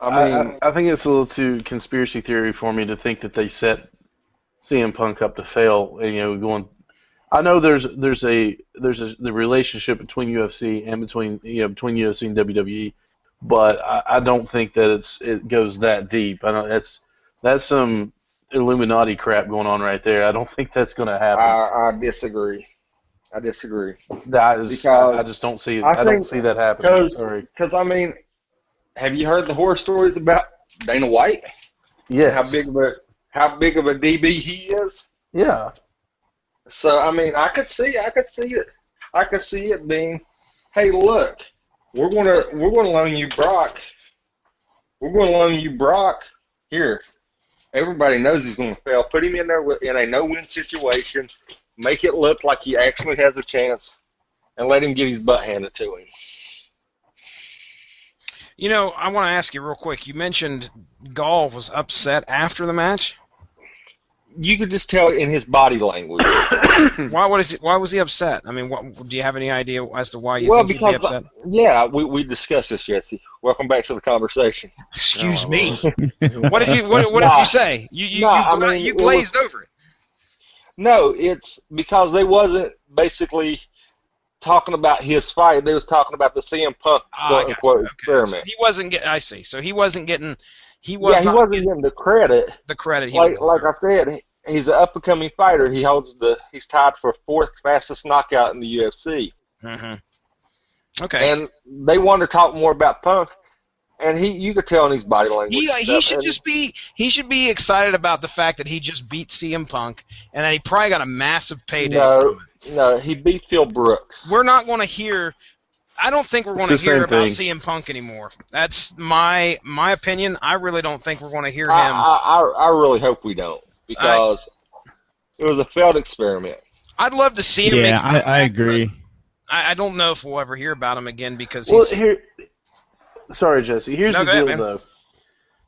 I think it's a little too conspiracy theory for me to think that they set CM Punk up to fail. Going. I know there's the relationship between UFC and between UFC and WWE. But I don't think that it goes that deep. That's some Illuminati crap going on right there. I don't think that's going to happen. I disagree. I just don't see. I don't see that happening. Sorry. Because have you heard the horror stories about Dana White? Yes. How big of a DB he is? Yeah. So I could see it. I could see it being, hey, look. We're gonna loan you Brock. We're gonna loan you Brock. Here, everybody knows he's gonna fail. Put him in there in a no-win situation. Make it look like he actually has a chance, and let him get his butt handed to him. I want to ask you real quick. You mentioned Gall was upset after the match. You could just tell in his body language. Why was he upset? Do you have any idea as to why you think he'd be upset? Yeah, we discussed this, Jesse. Welcome back to the conversation. Excuse me. What did you say? You glazed over it. No, it's because they wasn't basically talking about his fight. They was talking about the CM Punk quote-unquote experiment. So he wasn't getting. I see. So he wasn't getting. He wasn't getting the credit. The credit. Like I said, he's an up-and-coming fighter. He's tied for 4th fastest knockout in the UFC. Mm-hmm. Okay. And they wanted to talk more about Punk, and you could tell in his body language. He should be excited about the fact that he just beat CM Punk, and that he probably got a massive payday from it. No, he beat Phil Brooks. We're not going to hear. I don't think we're going to hear about CM Punk anymore. That's my opinion. I really don't think we're going to hear him. I really hope we don't, because it was a failed experiment. I'd love to see him. Yeah, I agree. I don't know if we'll ever hear about him again, because sorry, Jesse. Here's the deal, though.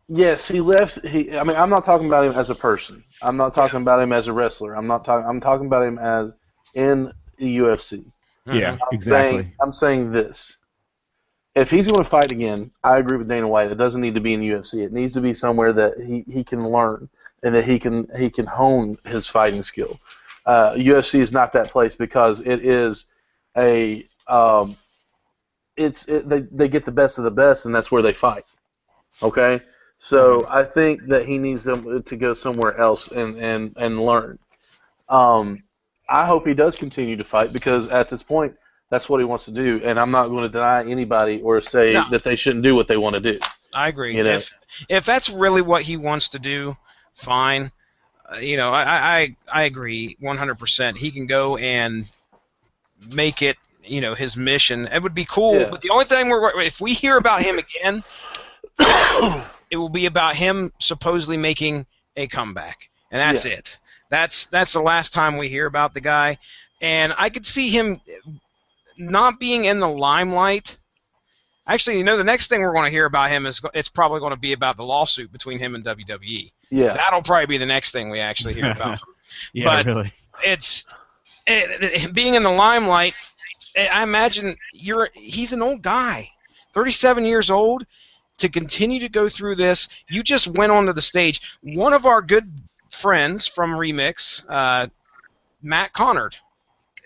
Yes, he left. I'm not talking about him as a person. I'm not talking about him as a wrestler. I'm talking about him as in the UFC. Yeah, exactly. I'm saying this. If he's going to fight again, I agree with Dana White. It doesn't need to be in the UFC. It needs to be somewhere that he can learn and that he can hone his fighting skill. UFC is not that place because it is a they get the best of the best, and that's where they fight. Okay, so I think that he needs them to go somewhere else and learn. I hope he does continue to fight because at this point, that's what he wants to do, and I'm not going to deny anybody or say that they shouldn't do what they want to do. I agree. You know? If that's really what he wants to do, fine. I agree 100%. He can go and make it, his mission. It would be cool. Yeah. But the only thing if we hear about him again, it will be about him supposedly making a comeback, and that's it. That's the last time we hear about the guy, and I could see him not being in the limelight. Actually, the next thing we're going to hear about him is it's probably going to be about the lawsuit between him and WWE. Yeah, that'll probably be the next thing we actually hear about. But really, it's being in the limelight. I imagine he's an old guy, 37 years old. To continue to go through this, you just went onto the stage. One of our good friends from Remix, Matt Connard,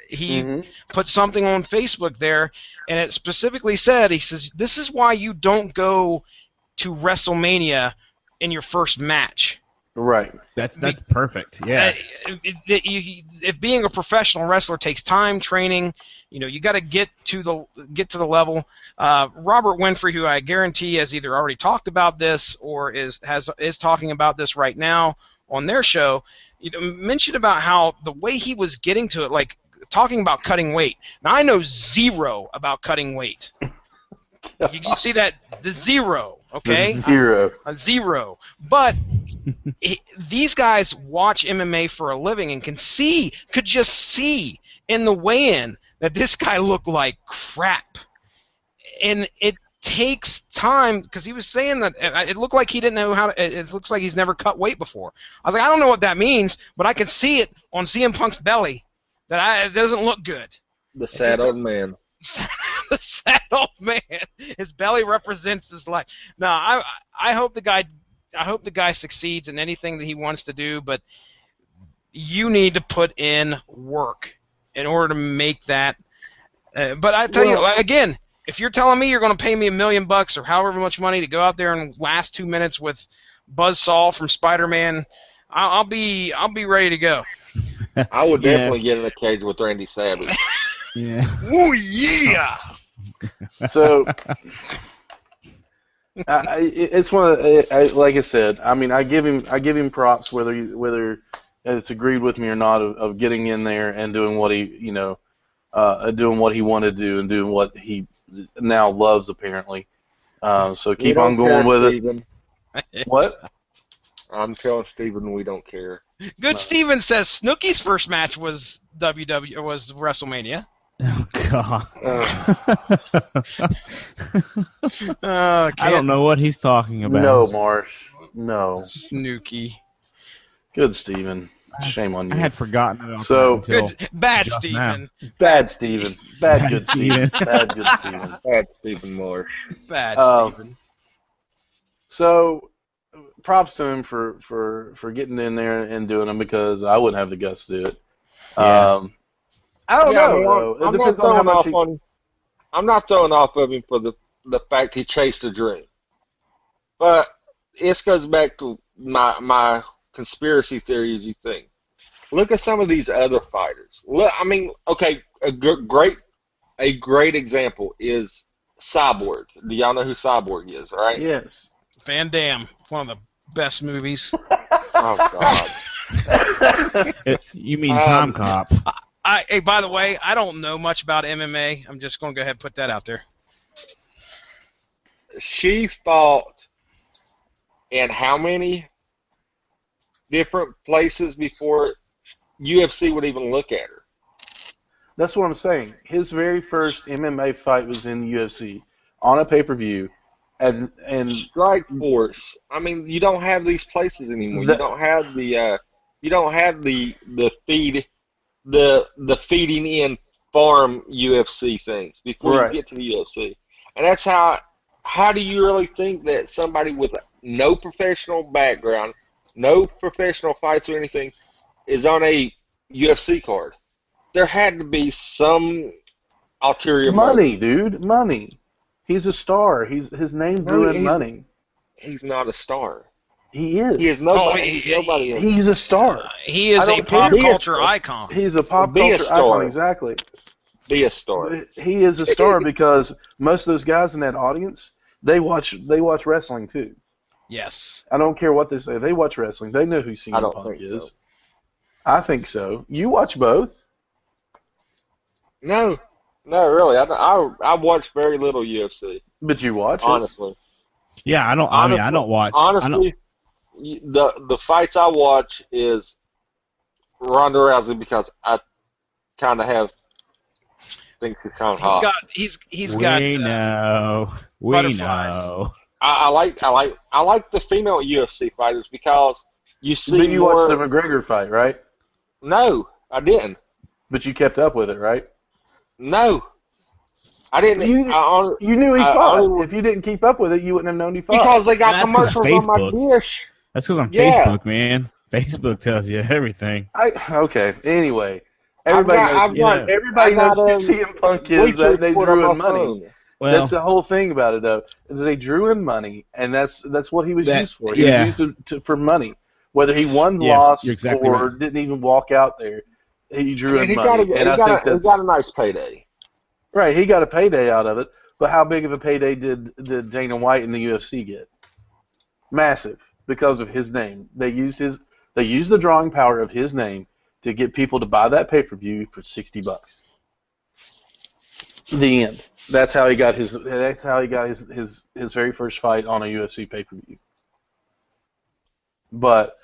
he put something on Facebook there, and it specifically said, he says, this is why you don't go to WrestleMania in your first match. Right. That's perfect. Yeah. If being a professional wrestler takes time, training, you got to get to the level. Robert Winfrey, who I guarantee has either already talked about this or is talking about this right now on their show, mentioned about how the way he was getting to it, like talking about cutting weight. Now I know zero about cutting weight. You can see that the zero, okay? A zero. But these guys watch MMA for a living and could just see in the weigh-in that this guy looked like crap. And it takes time, because he was saying that it looked like he didn't know how to, it looks like he's never cut weight before. I was like, I don't know what that means, but I can see it on CM Punk's belly that it doesn't look good. The sad old man. The sad old man. His belly represents his life. No, I hope the guy succeeds in anything that he wants to do, but you need to put in work in order to make that. But I tell you again, if you're telling me you're going to pay me $1 million or however much money to go out there and last 2 minutes with Buzzsaw from Spider-Man, I'll be ready to go. I would definitely get in a cage with Randy Savage. Yeah. Oh yeah. So it's one of like I said. I mean, I give him props whether it's agreed with me or not of getting in there and doing what he doing what he wanted to do and doing what he now loves apparently. So keep on going with it. What? I'm telling Steven we don't care. Good. No. Steven says Snooki's first match was was WrestleMania. Oh God. I don't know what he's talking about. No, Marsh. No. Snooki. Good, Steven. Shame on you. I had forgotten about that. Good. Bad Steven. Bad Steven. Bad good Steven. Bad good Steven. Bad Steven Marsh. Bad Steven. So props to him for getting in there and doing them because I wouldn't have the guts to do it. Yeah. I don't know. It depends on how much I'm not throwing off of him for the fact he chased a dream. But this goes back to my conspiracy theories, you think. Look at some of these other fighters. Look, I mean, okay, a great example is Cyborg. Do y'all know who Cyborg is, right? Yes. Van Damme, one of the best movies. Oh, God. You mean Time Cop. Hey, by the way, I don't know much about MMA. I'm just going to go ahead and put that out there. She fought in how many different places before UFC would even look at her? That's what I'm saying. His very first MMA fight was in the UFC on a pay-per-view, and Strike Force. I mean, you don't have these places anymore. You don't have the feeding in farm UFC things before you get to the UFC. And that's how do you really think that somebody with no professional background, no professional fights or anything, is on a UFC card. There had to be some ulterior Money, motive. dude, money. He's a star. His name drew in money. He's not a star. He is. He is nobody. Nobody is. He's a star. He is I a don't pop care. culture icon. He's a pop Be a culture star. icon, exactly. Be a star. He is a star because most of those guys in that audience, they watch wrestling too. Yes. I don't care what they say. They watch wrestling. They know who I CM don't Punk think is. so. I think so. You watch both? No, really. I watch very little UFC. But you watch Honestly. Yeah, I don't. I mean, I don't watch. Honestly, the fights I watch is Ronda Rousey because I kind of have think she's kind of hot. He's got. We know. We butterflies. know. I like the female UFC fighters because you see Then you more. watched the McGregor fight, right? No, I didn't. But you kept up with it, right? No, I didn't. You knew he I fought. only- If you didn't keep up with it, you wouldn't have known he fought. because they got That's 'cause of commercials on my Facebook. dish. That's because on Yeah. Facebook, man. Facebook tells you everything. Okay. Anyway, everybody I've knows got, who CM Punk is. Bleacher They Report drew on in my money. phone. Well, That's the whole thing about it, though. Is they drew in money, and that's what he was That- used for. He yeah. was used for money. Whether he won, Yes, lost, you're exactly or right. didn't even walk out there, he drew I mean, in he money. got And I think he that's got a nice payday. right. He got a payday out of it. But how big of a payday did Dana White and the UFC get? Massive, because of his name. They used the drawing power of his name to get people to buy that pay-per-view for $60. The end. That's how he got his very first fight on a UFC pay-per-view. But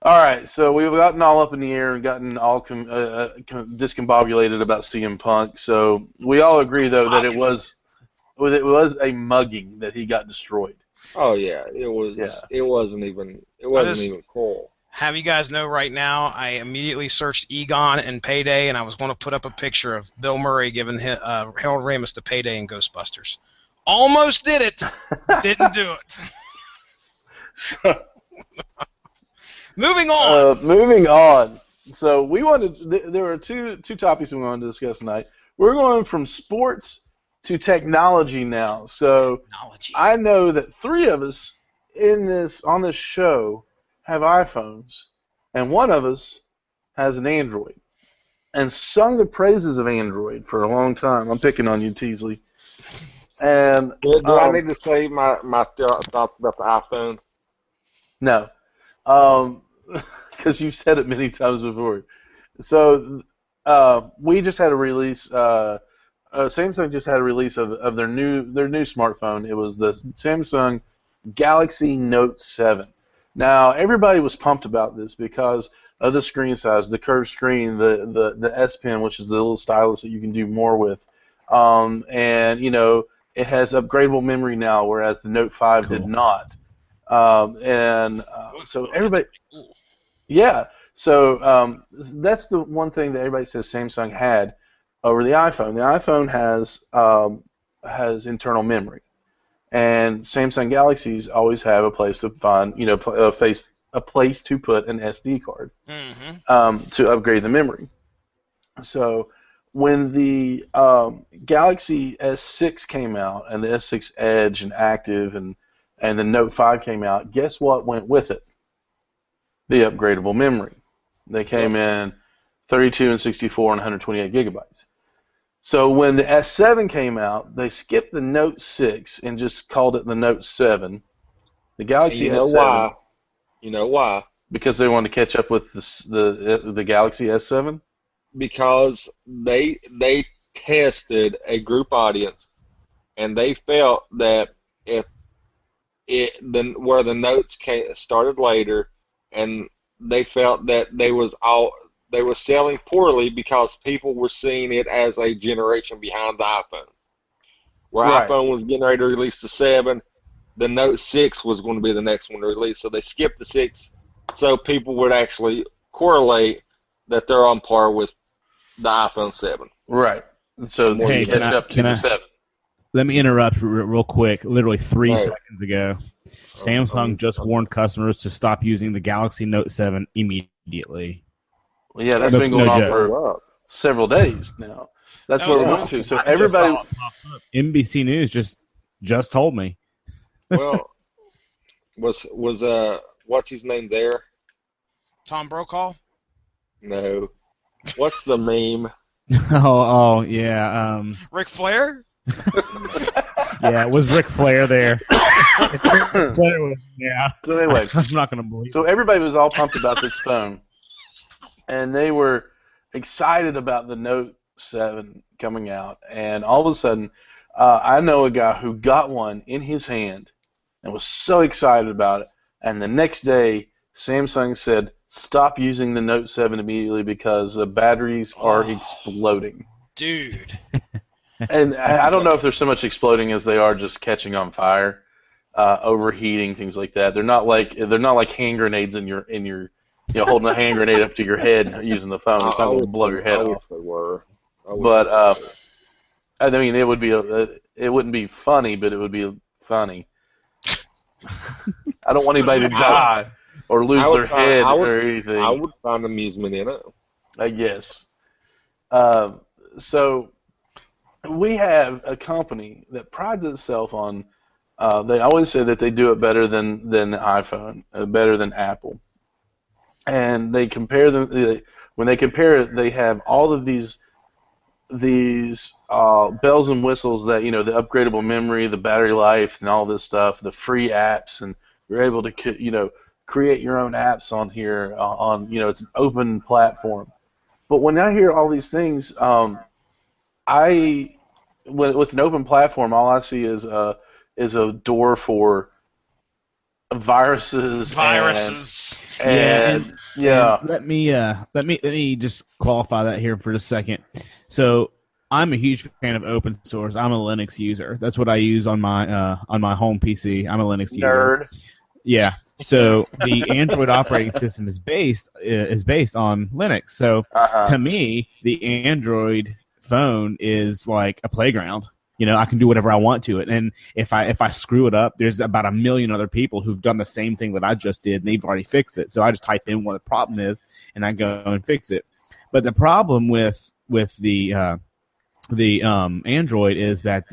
all right, so we've gotten all up in the air and gotten all discombobulated about CM Punk. So we all agree, though, that it was a mugging that he got destroyed. Oh yeah, it was. Yeah. It wasn't even cool. Have you guys know right now, I immediately searched Egon and Payday, and I was going to put up a picture of Bill Murray giving Harold Ramis the Payday in Ghostbusters. Almost did it. Didn't do it. Moving on. Moving on. So there were two topics we wanted to discuss tonight. We're going from sports to technology now. So Technology. I know that three of us on this show have iPhones, and one of us has an Android, and sung the praises of Android for a long time. I'm picking on you, Teasley. And Do I need to say my thoughts about the iPhone? no, because you've said it many times before. So we just had a release. Samsung just had a release of their new smartphone. It was the Samsung Galaxy Note 7. Now everybody was pumped about this because of the screen size, the curved screen, the S Pen, which is the little stylus that you can do more with, and it has upgradable memory now, whereas the Note 5 did not. So everybody, yeah. So that's the one thing that everybody says Samsung had over the iPhone. The iPhone has internal memory, and Samsung Galaxies always have a place to find, a place to put an SD card to upgrade the memory. So when the Galaxy S6 came out, and the S6 Edge and Active and the Note 5 came out, guess what went with it? The upgradable memory. They came in 32 and 64 and 128 gigabytes. So when the S7 came out, they skipped the Note 6 and just called it the Note 7. The Galaxy S7. Why? You know why? Because they wanted to catch up with the Galaxy S7? Because they tested a group audience, and they felt that where the notes started later, and they felt that they were selling poorly because people were seeing it as a generation behind the iPhone. Where Right. iPhone was getting ready to release the 7, the Note 6 was going to be the next one to release. So they skipped the 6 so people would actually correlate that they're on par with the iPhone 7. Right. So Hey, they catch up to the 7. Let me interrupt real quick. Literally 3 Right. seconds ago, Samsung just warned customers to stop using the Galaxy Note 7 immediately. Well, yeah, that's No- been no going on joke. for several days now. That's That what was we're going to. So I just everybody, saw it pop up. NBC News just told me. Well, was what's his name there? Tom Brokaw. No. What's the meme? Oh yeah. Ric Flair. Yeah, was Ric Flair there? Ric Flair was, yeah. so anyway, I'm not gonna believe. so everybody was all pumped about this phone, and they were excited about the Note 7 coming out. And all of a sudden, I know a guy who got one in his hand and was so excited about it. And the next day, Samsung said, "Stop using the Note 7 immediately because the batteries are exploding." Dude. And I don't know if they're so much exploding as they are just catching on fire, overheating, things like that. They're not like hand grenades in your holding a hand grenade up to your head and using the phone. It's not going to blow your head I wish off. they were. But I mean, it would be it wouldn't be funny, but it would be funny. I don't want anybody to die or lose their head or anything. I would find amusement in it. I guess. So we have a company that prides itself on. They always say that they do it better than the iPhone, better than Apple, and they compare them. When they compare it, they have all of these bells and whistles that the upgradable memory, the battery life, and all this stuff, the free apps, and you're able to create your own apps on here. It's an open platform. But when I hear all these things, with an open platform, all I see is a door for viruses. And let me just qualify that here for just a second. So I'm a huge fan of open source. I'm a Linux user. That's what I use on my home PC. I'm a Linux user. Nerd. Yeah. So the Android operating system is based on Linux. So to me, the Android phone is like a playground. I can do whatever I want to it. And if I screw it up, there's about 1 million other people who've done the same thing that I just did, and they've already fixed it. So I just type in what the problem is, and I go and fix it. But the problem with the Android is that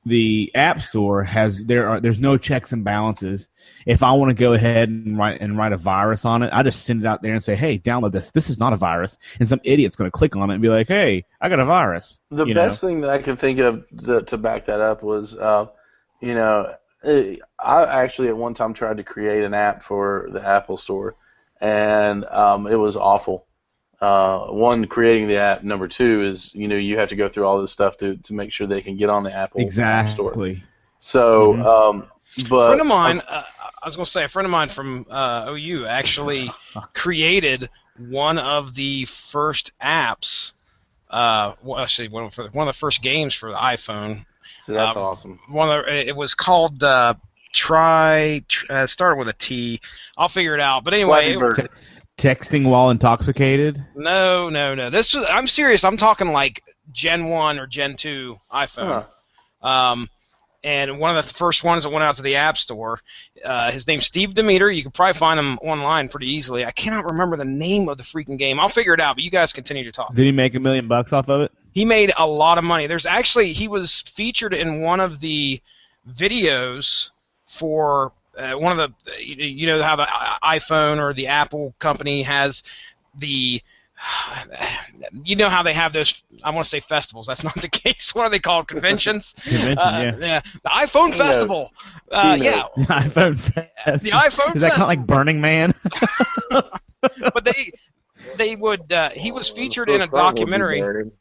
the App Store there's no checks and balances. If I want to go ahead and write a virus on it, I just send it out there and say, "Hey, download this. This is not a virus." And some idiot's going to click on it and be like, "Hey, I got a virus." The best thing that I can think of to back that up was, I actually at one time tried to create an app for the Apple Store, and it was awful. One, creating the app. Number two is, you have to go through all this stuff to make sure they can get on the Apple App Store. Exactly. So, but A friend of mine, I was going to say, a friend of mine from OU actually created one of the first apps. Actually, one of the first games for the iPhone. so that's awesome. It was called started with a T. I'll figure it out. But anyway, Flappy Bird. Texting while intoxicated? No. I'm serious. I'm talking like Gen 1 or Gen 2 iPhone. And one of the first ones that went out to the App Store, his name's Steve Demeter. You can probably find him online pretty easily. I cannot remember the name of the freaking game. I'll figure it out, but you guys continue to talk. Did he make $1 million off of it? He made a lot of money. He was featured in one of the videos for one of the, how the iPhone or the Apple company has the, how they have those, I want to say festivals. That's not the case. What are they called? Conventions? Yeah. The iPhone Festival. Yeah. The iPhone Fest. The iPhone Is that kind of Festival. like Burning Man? But they would, he was featured in a documentary.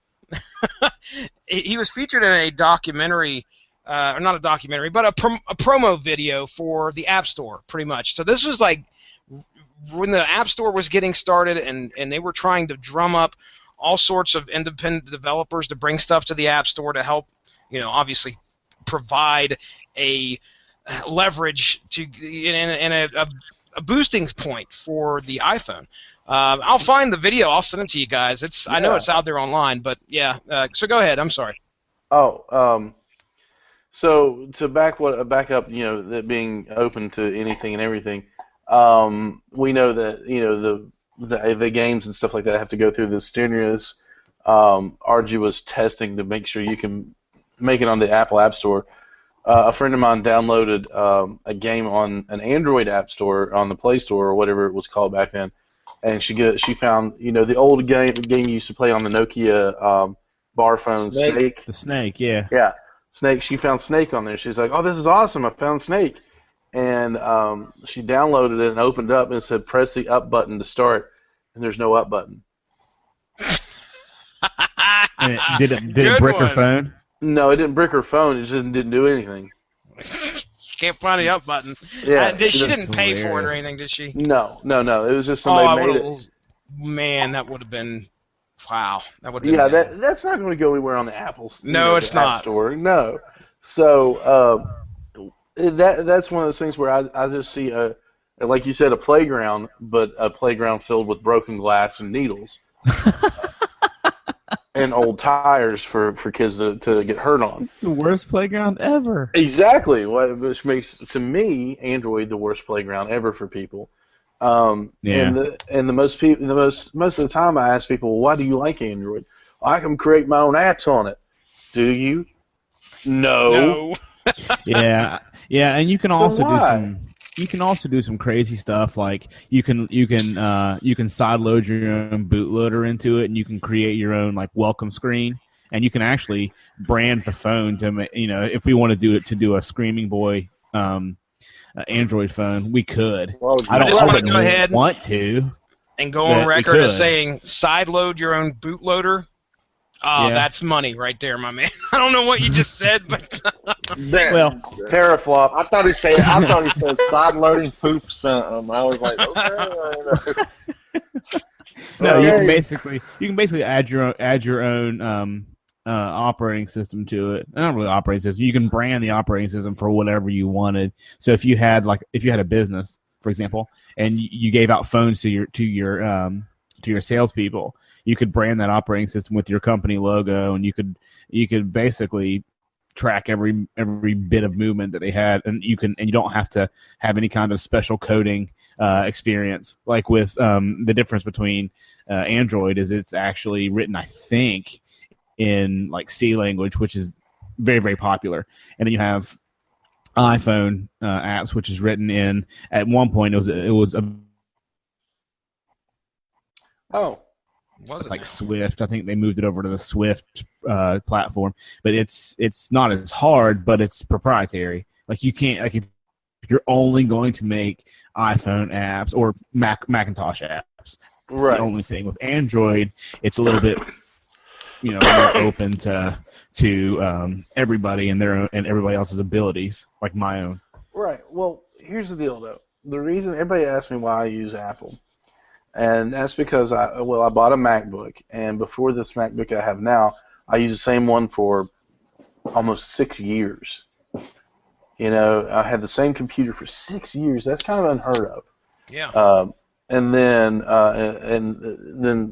He was featured in a documentary, or not a documentary, but a promo video for the App Store, pretty much. So this was like when the App Store was getting started, and they were trying to drum up all sorts of independent developers to bring stuff to the App Store to help, obviously provide a leverage to and a boosting point for the iPhone. I'll find the video. I'll send it to you guys. I know it's out there online, but yeah. So go ahead. I'm sorry. So to back up, that being open to anything and everything, we know that the games and stuff like that have to go through this strenuous, arduous testing to make sure you can make it on the Apple App Store. A friend of mine downloaded a game on an Android App Store on the Play Store or whatever it was called back then, and she found the old game you used to play on the Nokia bar phone, Snake. The Snake, yeah. Yeah, Snake. She found Snake on there. She's like, "Oh, this is awesome! I found Snake." And she downloaded it and opened it up and it said, "Press the up button to start," and there's no up button. And did it brick her phone? No, it didn't brick her phone. It just didn't do anything. Can't find the up button. Yeah, she didn't pay for it or anything, did she? No. It was just somebody made it. Man, that would have been. Wow, that would have been. Yeah, that's not going to go anywhere on the Apple's. No, it's not. App Store. No. So that's one of those things where I just see like you said, a playground, but a playground filled with broken glass and needles. And old tires for kids to get hurt on. It's the worst playground ever. Exactly, which makes, to me, Android the worst playground ever for people. And most of the time I ask people, well, why do you like Android? I can create my own apps on it. Do you? No. Yeah, and you can also do some crazy stuff, like you can sideload your own bootloader into it, and you can create your own like welcome screen, and you can actually brand the phone to if we want to do a Screaming Boy Android phone, we could. Well, I just want to go ahead want to and go on record as saying sideload your own bootloader. Oh, that's money right there, my man. I don't know what you just said, but teraflop. I thought he said side loading poop something. I was like, okay. No, you can basically add your own operating system to it. Not really operating system. You can brand the operating system for whatever you wanted. So if you had a business, for example, and you gave out phones to your salespeople, you could brand that operating system with your company logo, and you could basically track every bit of movement that they had, and you don't have to have any kind of special coding experience. Like with the difference between Android is it's actually written, I think, in like C language, which is very, very popular, and then you have iPhone apps, which is written in. At one point, it was it's like Swift. I think they moved it over to the Swift platform, but it's not as hard, but it's proprietary. Like you can't, like if you're only going to make iPhone apps or Macintosh apps, that's the only thing. With Android, it's a little bit more open to everybody and everybody else's abilities, like my own. Right. Well, here's the deal, though. The reason everybody asks me why I use Apple. And that's because I bought a MacBook, and before this MacBook I have now, I used the same one for almost 6 years. I had the same computer for 6 years. That's kind of unheard of. Yeah. And then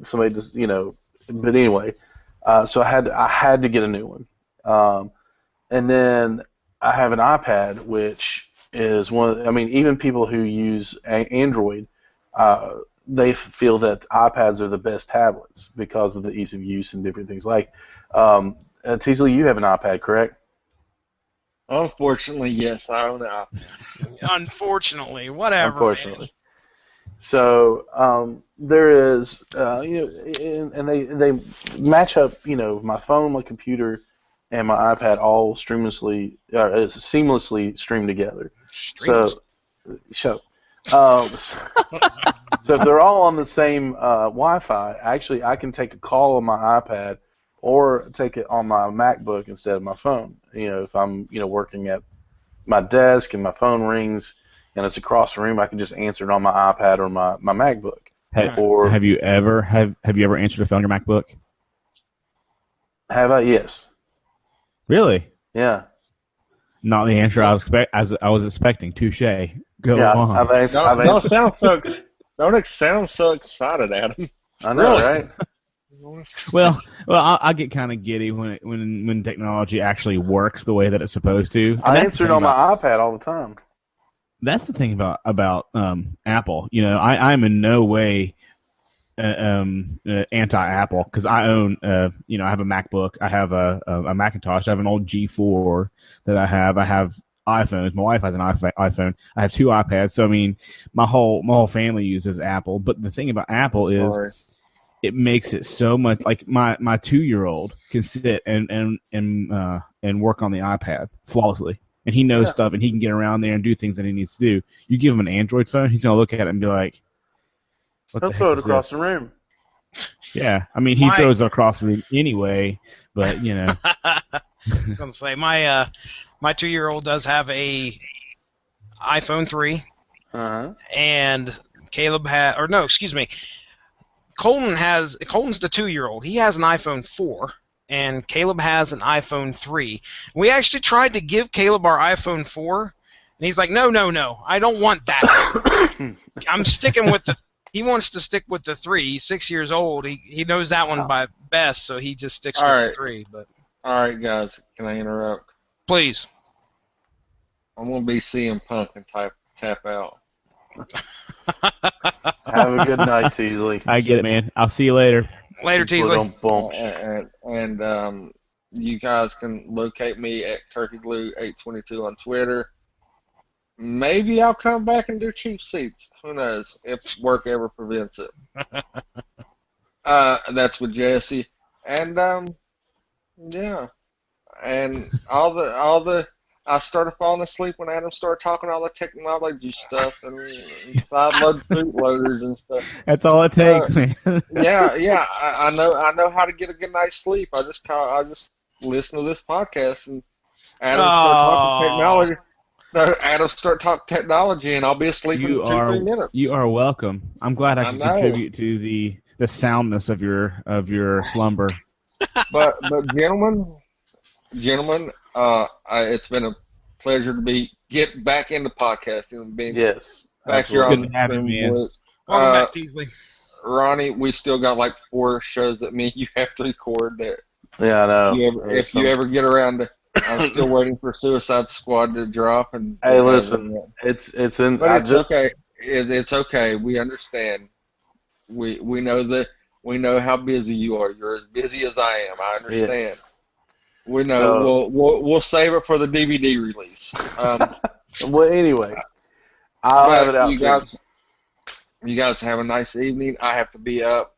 somebody just but anyway, so I had to get a new one. And then I have an iPad, which is even people who use Android. They feel that iPads are the best tablets because of the ease of use and different things. Like, Teasley, you have an iPad, correct? Unfortunately, yes, I own an iPad. Unfortunately, whatever. Unfortunately. Man. So there is, and they match up, my phone, my computer, and my iPad all seamlessly stream together. So if they're all on the same Wi-Fi, actually I can take a call on my iPad or take it on my MacBook instead of my phone. If I'm working at my desk and my phone rings and it's across the room, I can just answer it on my iPad or my MacBook. Have you ever answered a phone on your MacBook? Have I? Yes. Really? Yeah. Not the answer I was expecting. Touche. Go on. Don't sound so excited, Adam. I know, right? Well, I get kind of giddy when technology actually works the way that it's supposed to. I answer it on my iPad all the time. That's the thing about Apple. I'm in no way anti-Apple because I own, I have a MacBook, I have a Macintosh, I have an old G4 that I have iPhones. My wife has an iPhone. I have 2 iPads. So I mean, my whole family uses Apple. But the thing about Apple is, it makes it so much like my 2-year-old can sit and work on the iPad flawlessly, and he knows stuff, and he can get around there and do things that he needs to do. You give him an Android phone, he's gonna look at it and be like, "What He'll the throw heck it is across this?" the room. Yeah, I mean, he throws it across the room anyway, but I was gonna say my 2-year-old does have a iPhone 3, and Caleb Colton's the 2-year-old. He has an iPhone 4, and Caleb has an iPhone 3. We actually tried to give Caleb our iPhone 4, and he's like, no, I don't want that. I'm sticking with he wants to stick with the 3. He's 6 years old. He knows that one by best, so he just sticks with the 3. But all right, guys, can I interrupt? Please. I'm gonna be CM Punk and tap out. Have a good night, Teasley. I get it, man. I'll see you later. Later, Teasley. And you guys can locate me at TurkeyGlue822 on Twitter. Maybe I'll come back and do cheap seats. Who knows? If work ever prevents it. That's with Jesse. And yeah. And all the I started falling asleep when Adam started talking all the technology stuff and sideload bootloaders and stuff. That's all it takes, man. Yeah. I know how to get a good night's sleep. I just listen to this podcast and Adam start talking technology. Adam start talking technology, and I'll be asleep in 2-3 minutes. You are welcome. I'm glad I can contribute to the soundness of your slumber. But gentlemen, it's been a pleasure to get back into podcasting and being back here on Good to have you, man. Welcome back, Teasley. Ronnie, we still got like 4 shows that me and you have to record. Yeah, I know. If you ever get around to, I'm still waiting for Suicide Squad to drop. And hey, listen, it's in. But okay. It's okay. We understand. We know how busy you are. You're as busy as I am. I understand. Yes. We know. We'll save it for the DVD release. Well, anyway, I'll have it out soon. You guys have a nice evening. I have to be up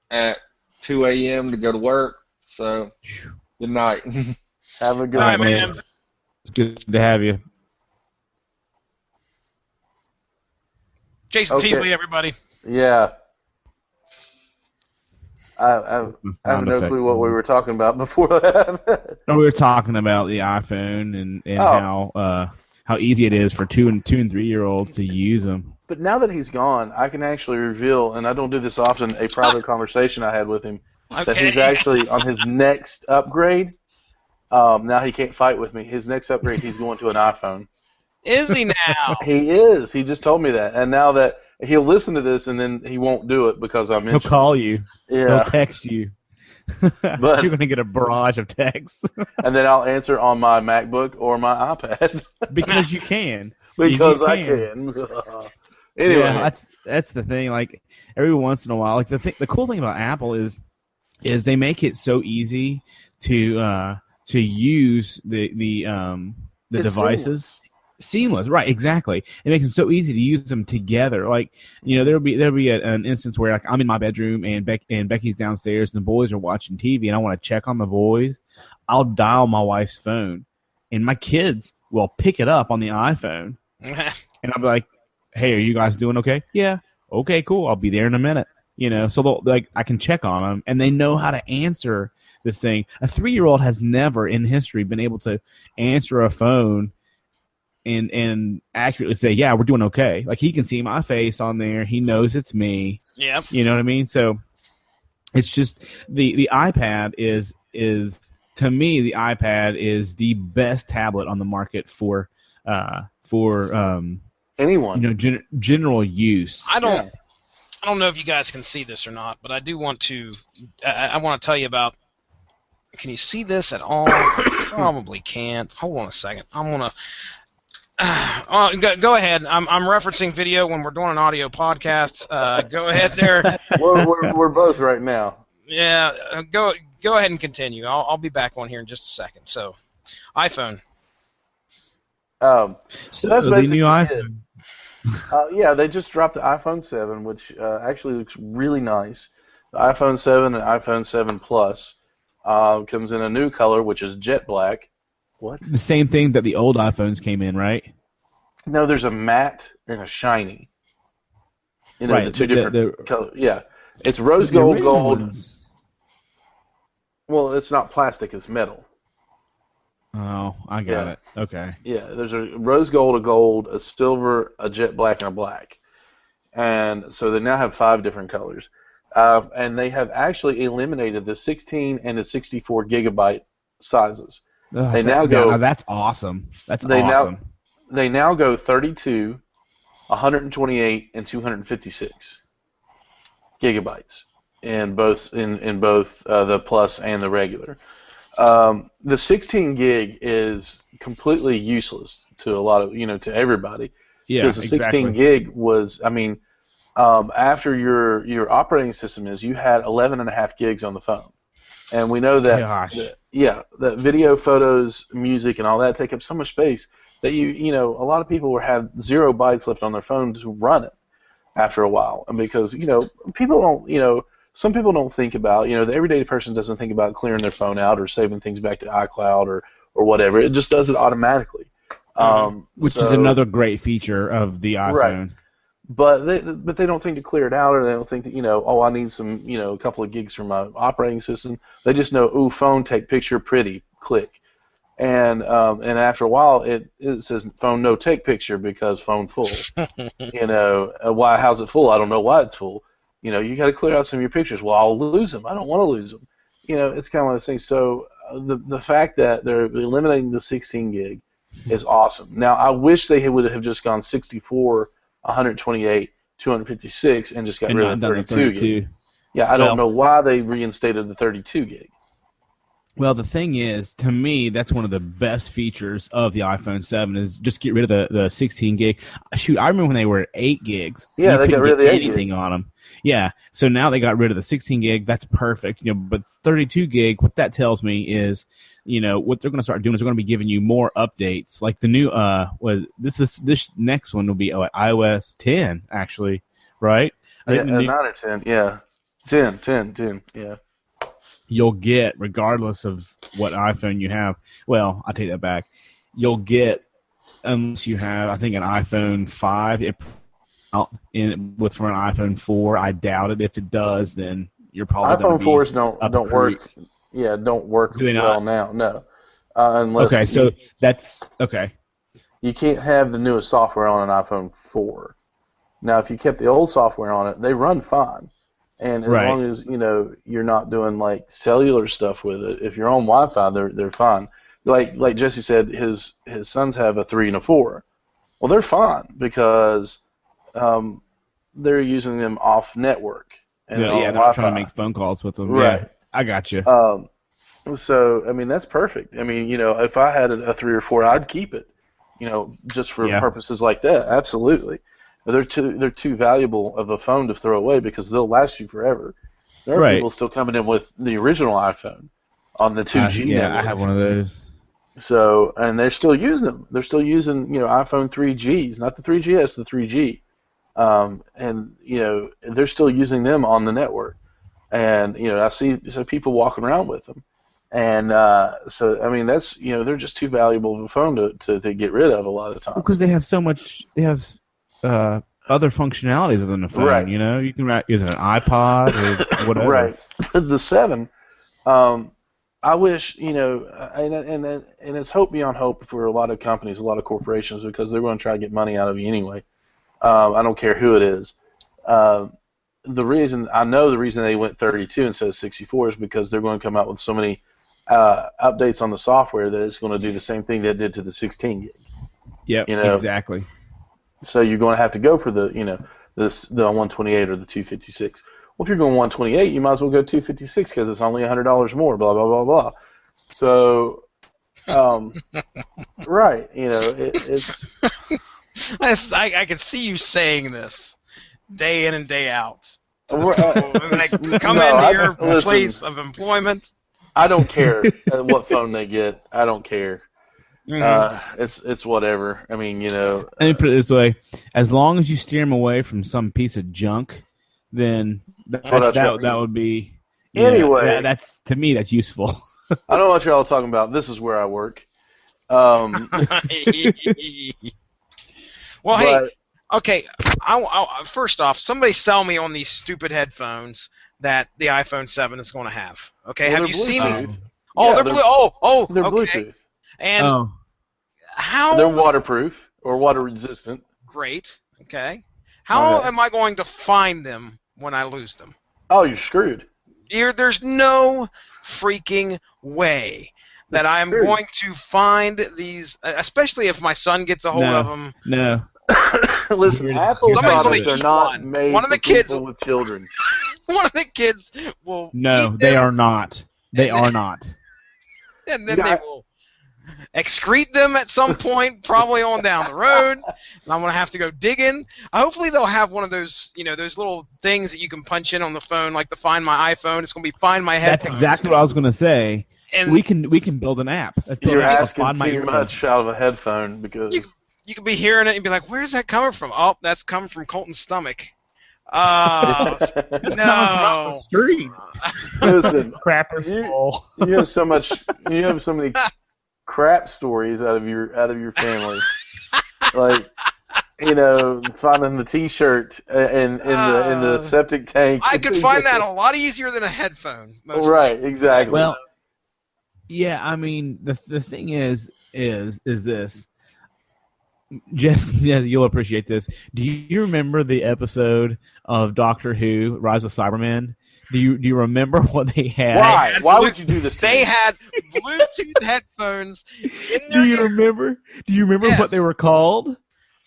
at 2 a.m. to go to work. So, good night. Have a good night, man. It's good to have you. Jason Teasley, everybody. Yeah. I have no clue what we were talking about before that. We were talking about the iPhone and how easy it is for 2 and 3-year-olds to use them. But now that he's gone, I can actually reveal, and I don't do this often, a private conversation I had with him, that he's actually on his next upgrade. Now he can't fight with me. His next upgrade, he's going to an iPhone. Is he now? He is. He just told me that. And now that he'll listen to this, and then he won't do it because I mentioned. He'll call you. Yeah. He'll text you. But you're going to get a barrage of texts. And then I'll answer on my MacBook or my iPad. Because you can. Because I can. Anyway, yeah, that's the thing. Like every once in a while, like the cool thing about Apple is they make it so easy to use the devices. Seamless, right? Exactly. It makes it so easy to use them together. Like, there'll be an instance where like I'm in my bedroom and Becky's downstairs and the boys are watching TV and I want to check on the boys. I'll dial my wife's phone, and my kids will pick it up on the iPhone, and I'll be like, "Hey, are you guys doing okay? Yeah, okay, cool. I'll be there in a minute." So I can check on them, and they know how to answer this thing. A 3-year-old has never in history been able to answer a phone and accurately say, yeah, we're doing okay. Like, he can see my face on there. He knows it's me. Yeah. You know what I mean? So it's just the iPad is to me, the iPad is the best tablet on the market for anyone. General use. I don't know if you guys can see this or not, but I do want to I want to tell you about. Can you see this at all? Probably can't. Hold on a second. I'm gonna. Go ahead. I'm referencing video when we're doing an audio podcast. Go ahead there. We're both right now. Yeah, go ahead and continue. I'll be back on here in just a second. So, iPhone. So that's the basically new it. iPhone. Yeah, they just dropped the iPhone 7, which actually looks really nice. The iPhone 7 and iPhone 7 Plus comes in a new color, which is jet black. What? The same thing that the old iPhones came in, right? No, there's a matte and a shiny. You know, Right, the two different colors. Yeah, it's rose The gold, original gold. ones- Well, it's not plastic; it's metal. Oh, I got Yeah. it. Okay. Yeah, there's a rose gold, a gold, a silver, a jet black, and a black. And so they now have 5 different colors. And they have actually eliminated the 16 and the 64 gigabyte sizes. They now go. Now that's awesome. That's They awesome. They now go 32, 128, and 256 gigabytes in both the Plus and the regular. The 16 gig is completely useless to a lot of to everybody. Yeah, Because the 16 exactly. gig was, after your operating system you had 11.5 gigs on the phone, and we know that Gosh. that video, photos, music, and all that take up so much space that a lot of people have 0 bytes left on their phone to run it after a while, and because people don't some people don't think about the everyday person doesn't think about clearing their phone out or saving things back to iCloud or whatever. It just does it automatically. Which is another great feature of the iPhone. Right. But they don't think to clear it out, or they don't think that I need some a couple of gigs from my operating system. They just know, ooh, phone, take picture, pretty, click, and after a while it says phone no take picture because phone full. Why? How's it full? I don't know why it's full. You got to clear out some of your pictures. Well, I'll lose them. I don't want to lose them. It's kind of one of those things. So the fact that they're eliminating the 16 gig is awesome. Now I wish they would have just gone 64. 128, 256, and just got rid of the 32 gig. Yeah, I don't know why they reinstated the 32 gig. Well, the thing is, to me, that's one of the best features of the iPhone 7 is just get rid of the 16 gig. Shoot, I remember when they were at 8 gigs. Yeah, they got rid of the 8 gig. Anything on them. Yeah, so now they got rid of the 16 gig. That's perfect. But 32 gig, what that tells me is, what they're going to start doing is they're going to be giving you more updates. Like the new this next one will be iOS 10 actually, right? I think 9 or 10, yeah. 10, yeah. You'll get, regardless of what iPhone you have. Well, I take that back. You'll get, unless you have, I think, an iPhone 5 for an iPhone 4. I doubt it. If it does, then you're probably iPhone 4s don't work. Yeah, don't work well now. No, unless okay. So that's okay. You can't have the newest software on an iPhone 4. Now, if you kept the old software on it, they run fine. And as long as you're not doing like cellular stuff with it, if you're on Wi-Fi, they're fine. Like Jesse said, his sons have a 3 and a 4. Well, they're fine because they're using them off network. And they're not trying to make phone calls with them. Right. Yeah, I got you. So that's perfect. If I had a 3 or 4, I'd keep it. Just for purposes like that. Absolutely. They're too valuable of a phone to throw away because they'll last you forever. There are people still coming in with the original iPhone on the 2G network. I have one of those. So, and they're still using them. They're still using, iPhone 3Gs, not the 3GS, the 3G. And they're still using them on the network. And, I see people walking around with them. And that's, they're just too valuable of a phone to get rid of a lot of the time. Because they have so much, other functionalities other than the phone. Right. You can use an iPod or whatever. Right. The 7, I wish, and it's hope beyond hope for a lot of companies, a lot of corporations, because they're going to try to get money out of you anyway. I don't care who it is. The reason they went 32 instead of 64 is because they're going to come out with so many updates on the software that it's going to do the same thing that it did to the 16 gig. Yep, exactly. So you're going to have to go for the 128 or the 256. Well, if you're going 128, you might as well go 256 because it's only $100 more. Blah blah blah blah. So Right, it's I can see you saying this day in and day out. Right. Come No, into your listen. place of employment. I don't care what phone they get. I don't care. It's whatever. I mean, Let me put it this way: as long as you steer them away from some piece of junk, then that would be. Anyway. That's to me that's useful. I don't know what y'all are talking about. This is where I work. Well, But- hey, okay. First off, somebody sell me on these stupid headphones that the iPhone 7 is going to have. Okay, Well, have they're you seen Bluetooth. these? Oh, Yeah, they're blue. They're Okay. Bluetooth. And how? They're waterproof or water resistant. Great. Okay. How Okay. am I going to find them when I lose them? Oh, you're screwed. There's no freaking way that It's I'm true. going to find these, especially if my son gets a hold of them. No. Listen, Apple Somebody's products gonna are eat not one. made One of the for kids- people with children. One of the kids will No, eat they them, are not. They And are then- not. and then Yeah. they will excrete them at some point, probably on down the road. And I'm gonna have to go digging. Hopefully, they'll have one of those, those little things that you can punch in on the phone, like the Find My iPhone. It's gonna be Find My That's Headphones. exactly what I was going to say. And We can build an app. Let's build You're an app to asking find my too earphones. much out of a headphone because you could be hearing it and be like, "Where's that coming from?" Oh, that's coming from Colton's stomach. Oh It's coming from no! the street. listen, Crapper You- skull. you have so much. You have so many crap stories out of your family. Like, finding the T-shirt in the septic tank. I could find that a lot easier than a headphone. Most Right, exactly. Well, yeah. I mean, the thing is this. Jess, you'll appreciate this. Do you remember the episode of Doctor Who, Rise of Cybermen? Do you remember what they had? why? Why would you do this? To They me? had Bluetooth headphones in Do their you remember? Do you remember Yes. what they were called?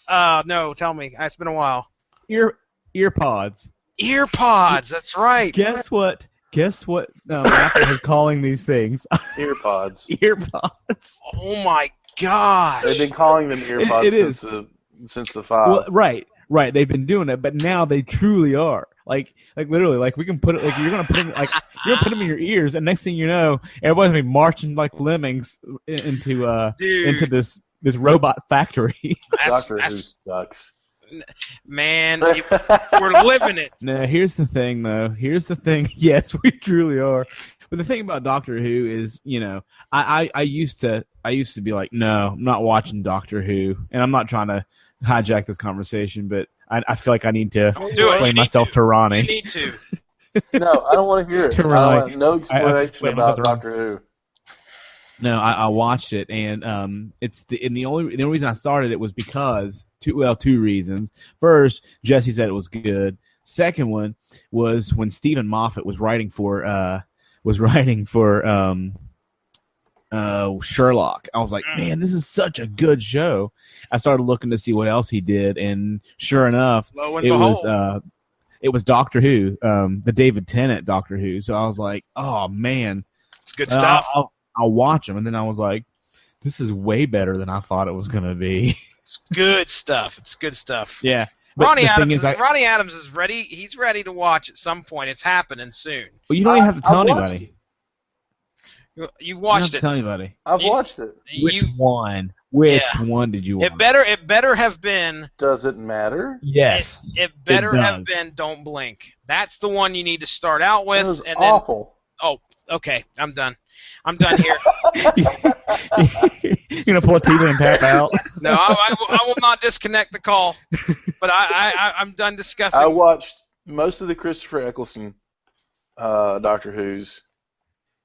No, tell me. It's been a while. Earpods. Earpods. That's right. Guess what? Apple is calling these things earpods. earpods. Oh my gosh. They've been calling them earpods It since is. since the 5. Well, right. They've been doing it, but now they truly are. Like literally, like we can put it. Like you're gonna put them in your ears, and next thing you know, everybody's gonna be marching like lemmings into Dude, this robot factory. Doctor Who that's sucks. man, we're living it. No, here's the thing, though. Here's the thing. Yes, we truly are. But the thing about Doctor Who is, I used to be like, no, I'm not watching Doctor Who, and I'm not trying to hijack this conversation, but I feel like I need to Don't do it. You explain need myself to You Ronnie. need to. No, I don't want to hear it. I You're don't right. want no explanation wait, about I'm Doctor Who. No, I watched it, and the only reason I started it was because two reasons. First, Jesse said it was good. Second one was when Stephen Moffat was writing for Sherlock. I was like, man, this is such a good show. I started looking to see what else he did, and sure enough, Lo and it behold. was Doctor Who, the David Tennant Doctor Who. So I was like, oh man, It's good stuff. I'll watch them, and then I was like, this is way better than I thought it was gonna be. It's good stuff. It's good stuff. Yeah. But Ronnie the thing Adams, is, Ronnie Adams is ready. He's ready to watch at some point. It's happening soon. well, you don't even have to tell I watched anybody. You've You don't have watched to it. tell anybody. I've You- watched it. Which You, one? Which Yeah. one did you watch? it better have been. Does it matter? Yes. It better it have does. been. Don't blink. That's the one you need to start out It with, was and then. awful. Oh, okay. I'm done. I'm done here. You're gonna pull a Teasley and tap out. No, I will not disconnect the call. But I'm done discussing. I watched most of the Christopher Eccleston Doctor Who's,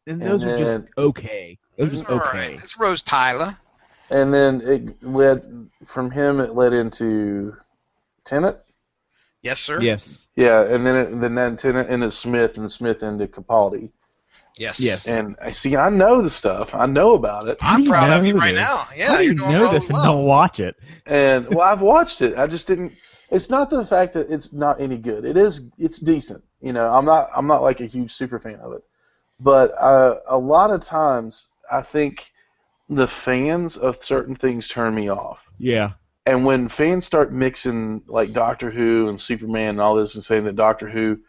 And those are just then- okay. Those are just All okay. right. It's Rose Tyler. and then it led from him. It led into Tennant. Yes, sir. Yes. Yeah, and then Tennant into Smith, and Smith into Capaldi. Yes. Yes. And I know the stuff. I know about it. How do I'm you proud of know you right this? now. Yeah, How do you you're doing know really this and well. don't watch it? And well, I've watched it. I just didn't. It's not the fact that it's not any good. It is. It's decent. I'm not like a huge super fan of it, but a lot of times I think the fans of certain things turn me off. Yeah. And when fans start mixing like Doctor Who and Superman and all this and saying that Doctor Who,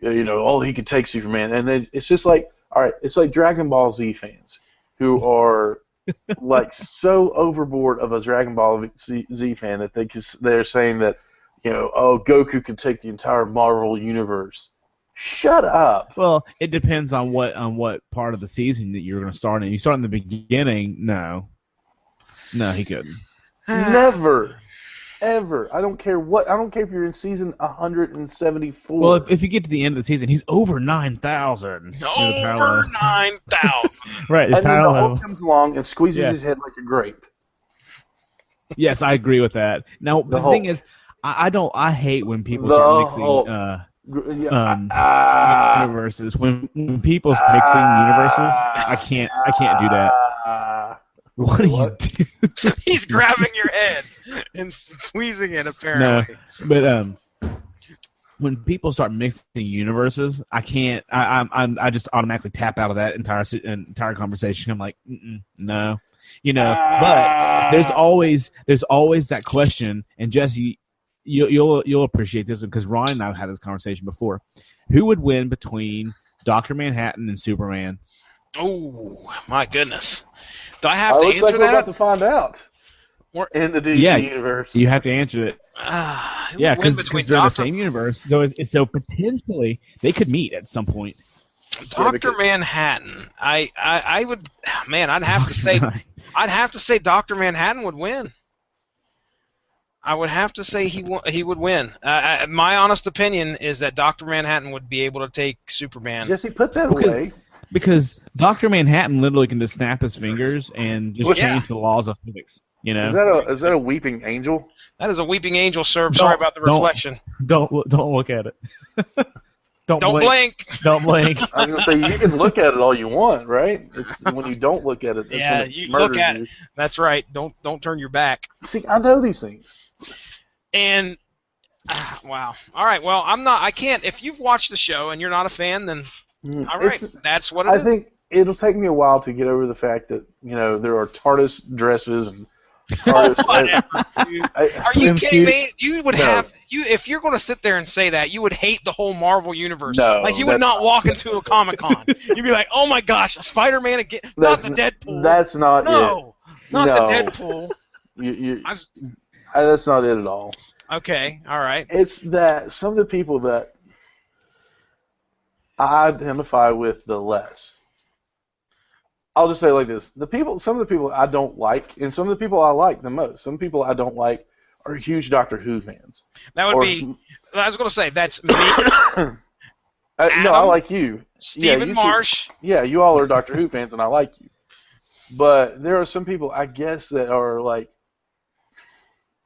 he could take Superman, and then it's just like, all right, it's like Dragon Ball Z fans who are like so overboard of a Dragon Ball Z fan that they're saying that, Goku could take the entire Marvel universe. Shut up. Well, it depends on what part of the season that you're going to start in. You start in the beginning, no, he couldn't. Never, ever. I don't care if you're in season 174. Well, if you get to the end of the season, he's over 9,000. Over 9,000. Right. And then the Hulk comes along and squeezes his head like a grape. Yes, I agree with that. Now, the thing is, I hate when people start mixing universes. When people mixing universes, I can't do that. What are you doing? He's grabbing your head and squeezing it, apparently. No, but when people start mixing universes, I can't. I just automatically tap out of that entire conversation. I'm like, no, But there's always that question, and Jesse, you'll appreciate this one because Ron and I've had this conversation before. Who would win between Dr. Manhattan and Superman? Oh my goodness! Do I have to answer like that? We're about to find out. In the DC universe, you have to answer it. Because they're in the same universe, so potentially they could meet at some point. Dr. Manhattan, I would, man, I'd have to say Dr. Manhattan would win. I would have to say he would win. My honest opinion is that Dr. Manhattan would be able to take Superman. Jesse, put that away. Because Dr. Manhattan literally can just snap his fingers and just change the laws of physics. Is that a weeping angel? That is a weeping angel, sir. Sorry about the reflection. Don't look at it. Don't blink. Don't blink. I was going to say, you can look at it all you want, right? It's when you don't look at it. That's when you look at it. That's right. Don't turn your back. See, I know these things. And wow. All right. Well, I can't. If you've watched the show and you're not a fan, then all right. That's what it is. I think it'll take me a while to get over the fact that there are TARDIS dresses and TARDIS. Are you kidding me? You would have if you're going to sit there and say that, you would hate the whole Marvel universe. No, like you would not walk into a Comic-Con. You'd be like, "Oh my gosh, Spider-Man again!" Not the Deadpool. That's not it. No, not the Deadpool. That's not it at all. Okay, all right. It's that some of the people that I identify with the less. I'll just say it like this: some of the people I don't like, and some of the people I like the most. Some people I don't like are huge Doctor Who fans. That would be. I was going to say that's me. No, I like you, Stephen Marsh. You all are Doctor Who fans, and I like you. But there are some people, I guess, that are like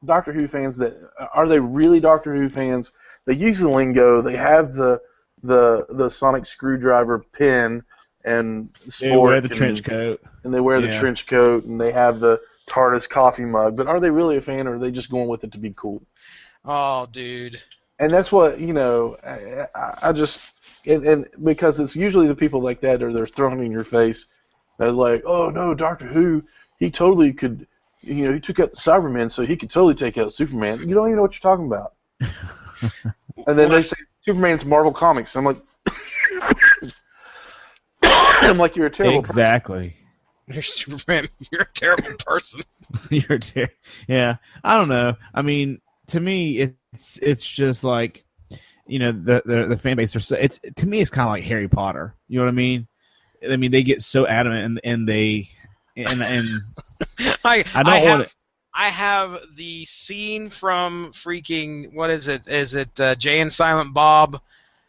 Doctor Who fans. That are they really Doctor Who fans? They use the lingo. They have the sonic screwdriver pin and they wear the trench coat. And they wear the trench coat, and they have the TARDIS coffee mug. But are they really a fan, or are they just going with it to be cool? Oh, dude. And that's what, I just, and because it's usually the people like that, or they're thrown in your face. They're like, oh, no, Doctor Who, he totally could, he took out the Cybermen, so he could totally take out Superman. You don't even know what you're talking about. And then they say Superman's Marvel Comics. I'm like, you're a terrible person. Exactly. You're Superman. You're a terrible person. Yeah. I don't know. I mean, to me, it's just like, the fan base are so. To me, it's kind of like Harry Potter. You know what I mean? I mean, they get so adamant, and they and I don't want it. I have the scene from freaking, what is it? Is it Jay and Silent Bob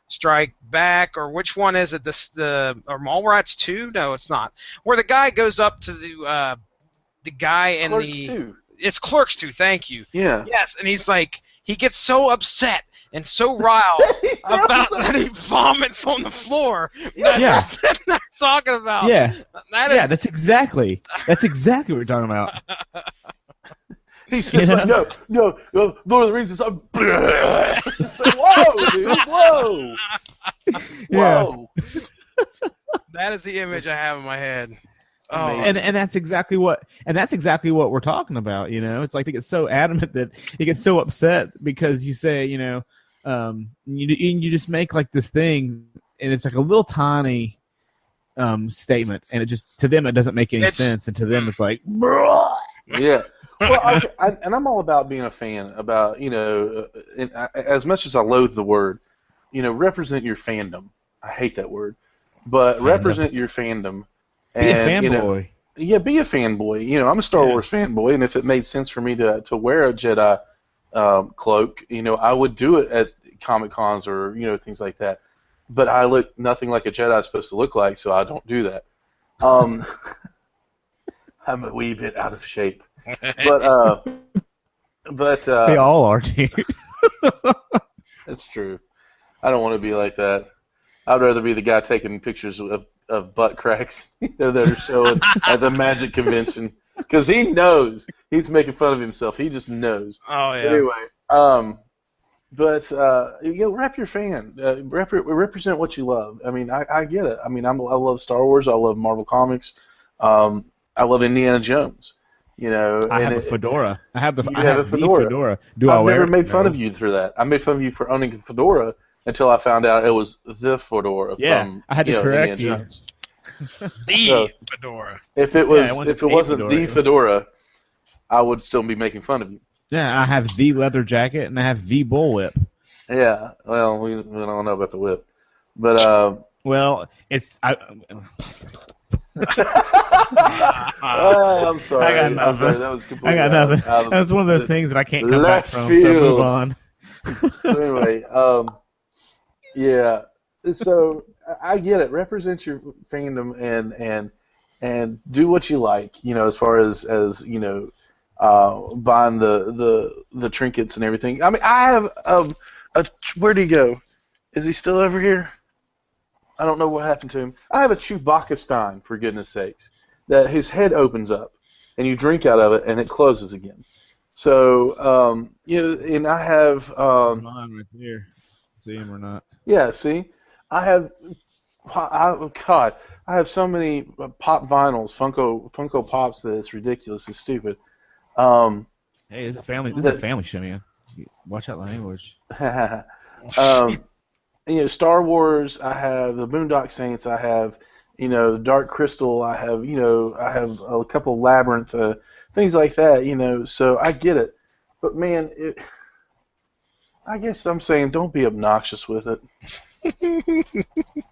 Strike Back, or which one is it? Or Mallrats 2? No, it's not. Where the guy goes up to the guy in Clerks the 2. It's Clerks 2. Thank you. Yeah. Yes, and he's like, he gets so upset and so riled about that he vomits on the floor. That's what they're talking about. Yeah. That's exactly what we're talking about. He's just like, no, Lord of the Rings is like, whoa, dude, whoa. That is the image I have in my head. Oh, and that's exactly what we're talking about. It's like they get so adamant that they get so upset because you say, you just make like this thing, and it's like a little tiny statement, and it just to them it doesn't make any sense, and to them it's like, bruh. Yeah. Well, and I'm all about being a fan. About as much as I loathe the word, represent your fandom. I hate that word, but represent your fandom. Be a fanboy. Yeah, be a fanboy. I'm a Star Wars fanboy, and if it made sense for me to wear a Jedi cloak, I would do it at Comic Cons or things like that. But I look nothing like a Jedi is supposed to look like, so I don't do that. I'm a wee bit out of shape, but they all are, dude. That's true. I don't want to be like that. I'd rather be the guy taking pictures of butt cracks that are showing at the Magic Convention, because he knows he's making fun of himself. He just knows. Oh yeah. Anyway, rep your fan. Represent what you love. I mean, I get it. I mean, I love Star Wars. I love Marvel Comics. I love Indiana Jones. I have a fedora. I have a fedora. I've never made fun of you for that. I made fun of you for owning a fedora until I found out it was the fedora. From, I had to correct you. The fedora. If it wasn't the fedora, I would still be making fun of you. Yeah, I have the leather jacket and I have the bullwhip. Yeah, well, we don't know about the whip, but well, it's I'm sorry. I got nothing. That was completely That's one of those things that I can't come back from. So move on. So anyway, yeah. So I get it. Represent your fandom and do what you like. As far as buying the trinkets and everything. I mean, I have where'd he go? Is he still over here? I don't know what happened to him. I have a Chewbacca Stein, for goodness sakes, that his head opens up, and you drink out of it, and it closes again. So, and I have... mine right there. See him or not? Yeah, see? I have so many pop vinyls, Funko Pops, that it's ridiculous. It's stupid. Hey, this is a family show, man. Watch that language. Star Wars. I have the Boondock Saints. I have, the Dark Crystal. I have, I have a couple Labyrinth things like that. So I get it, but man, I guess I'm saying don't be obnoxious with it.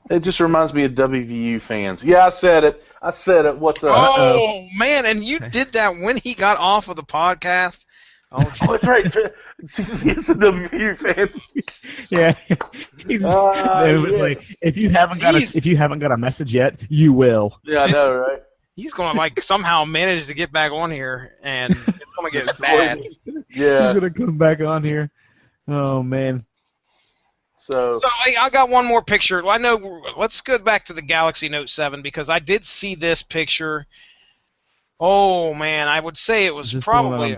It just reminds me of WVU fans. Yeah, I said it. What's up? Oh man, and you did that when he got off of the podcast. Oh, that's right. He's a WVU fan. Yeah, it was like if you haven't got a message yet, you will. Yeah, I know, right? He's gonna somehow manage to get back on here, and it's gonna get bad. Yeah, he's gonna come back on here. Oh man. So I got one more picture. I know. Let's go back to the Galaxy Note 7 because I did see this picture. Oh man, I would say it was probably.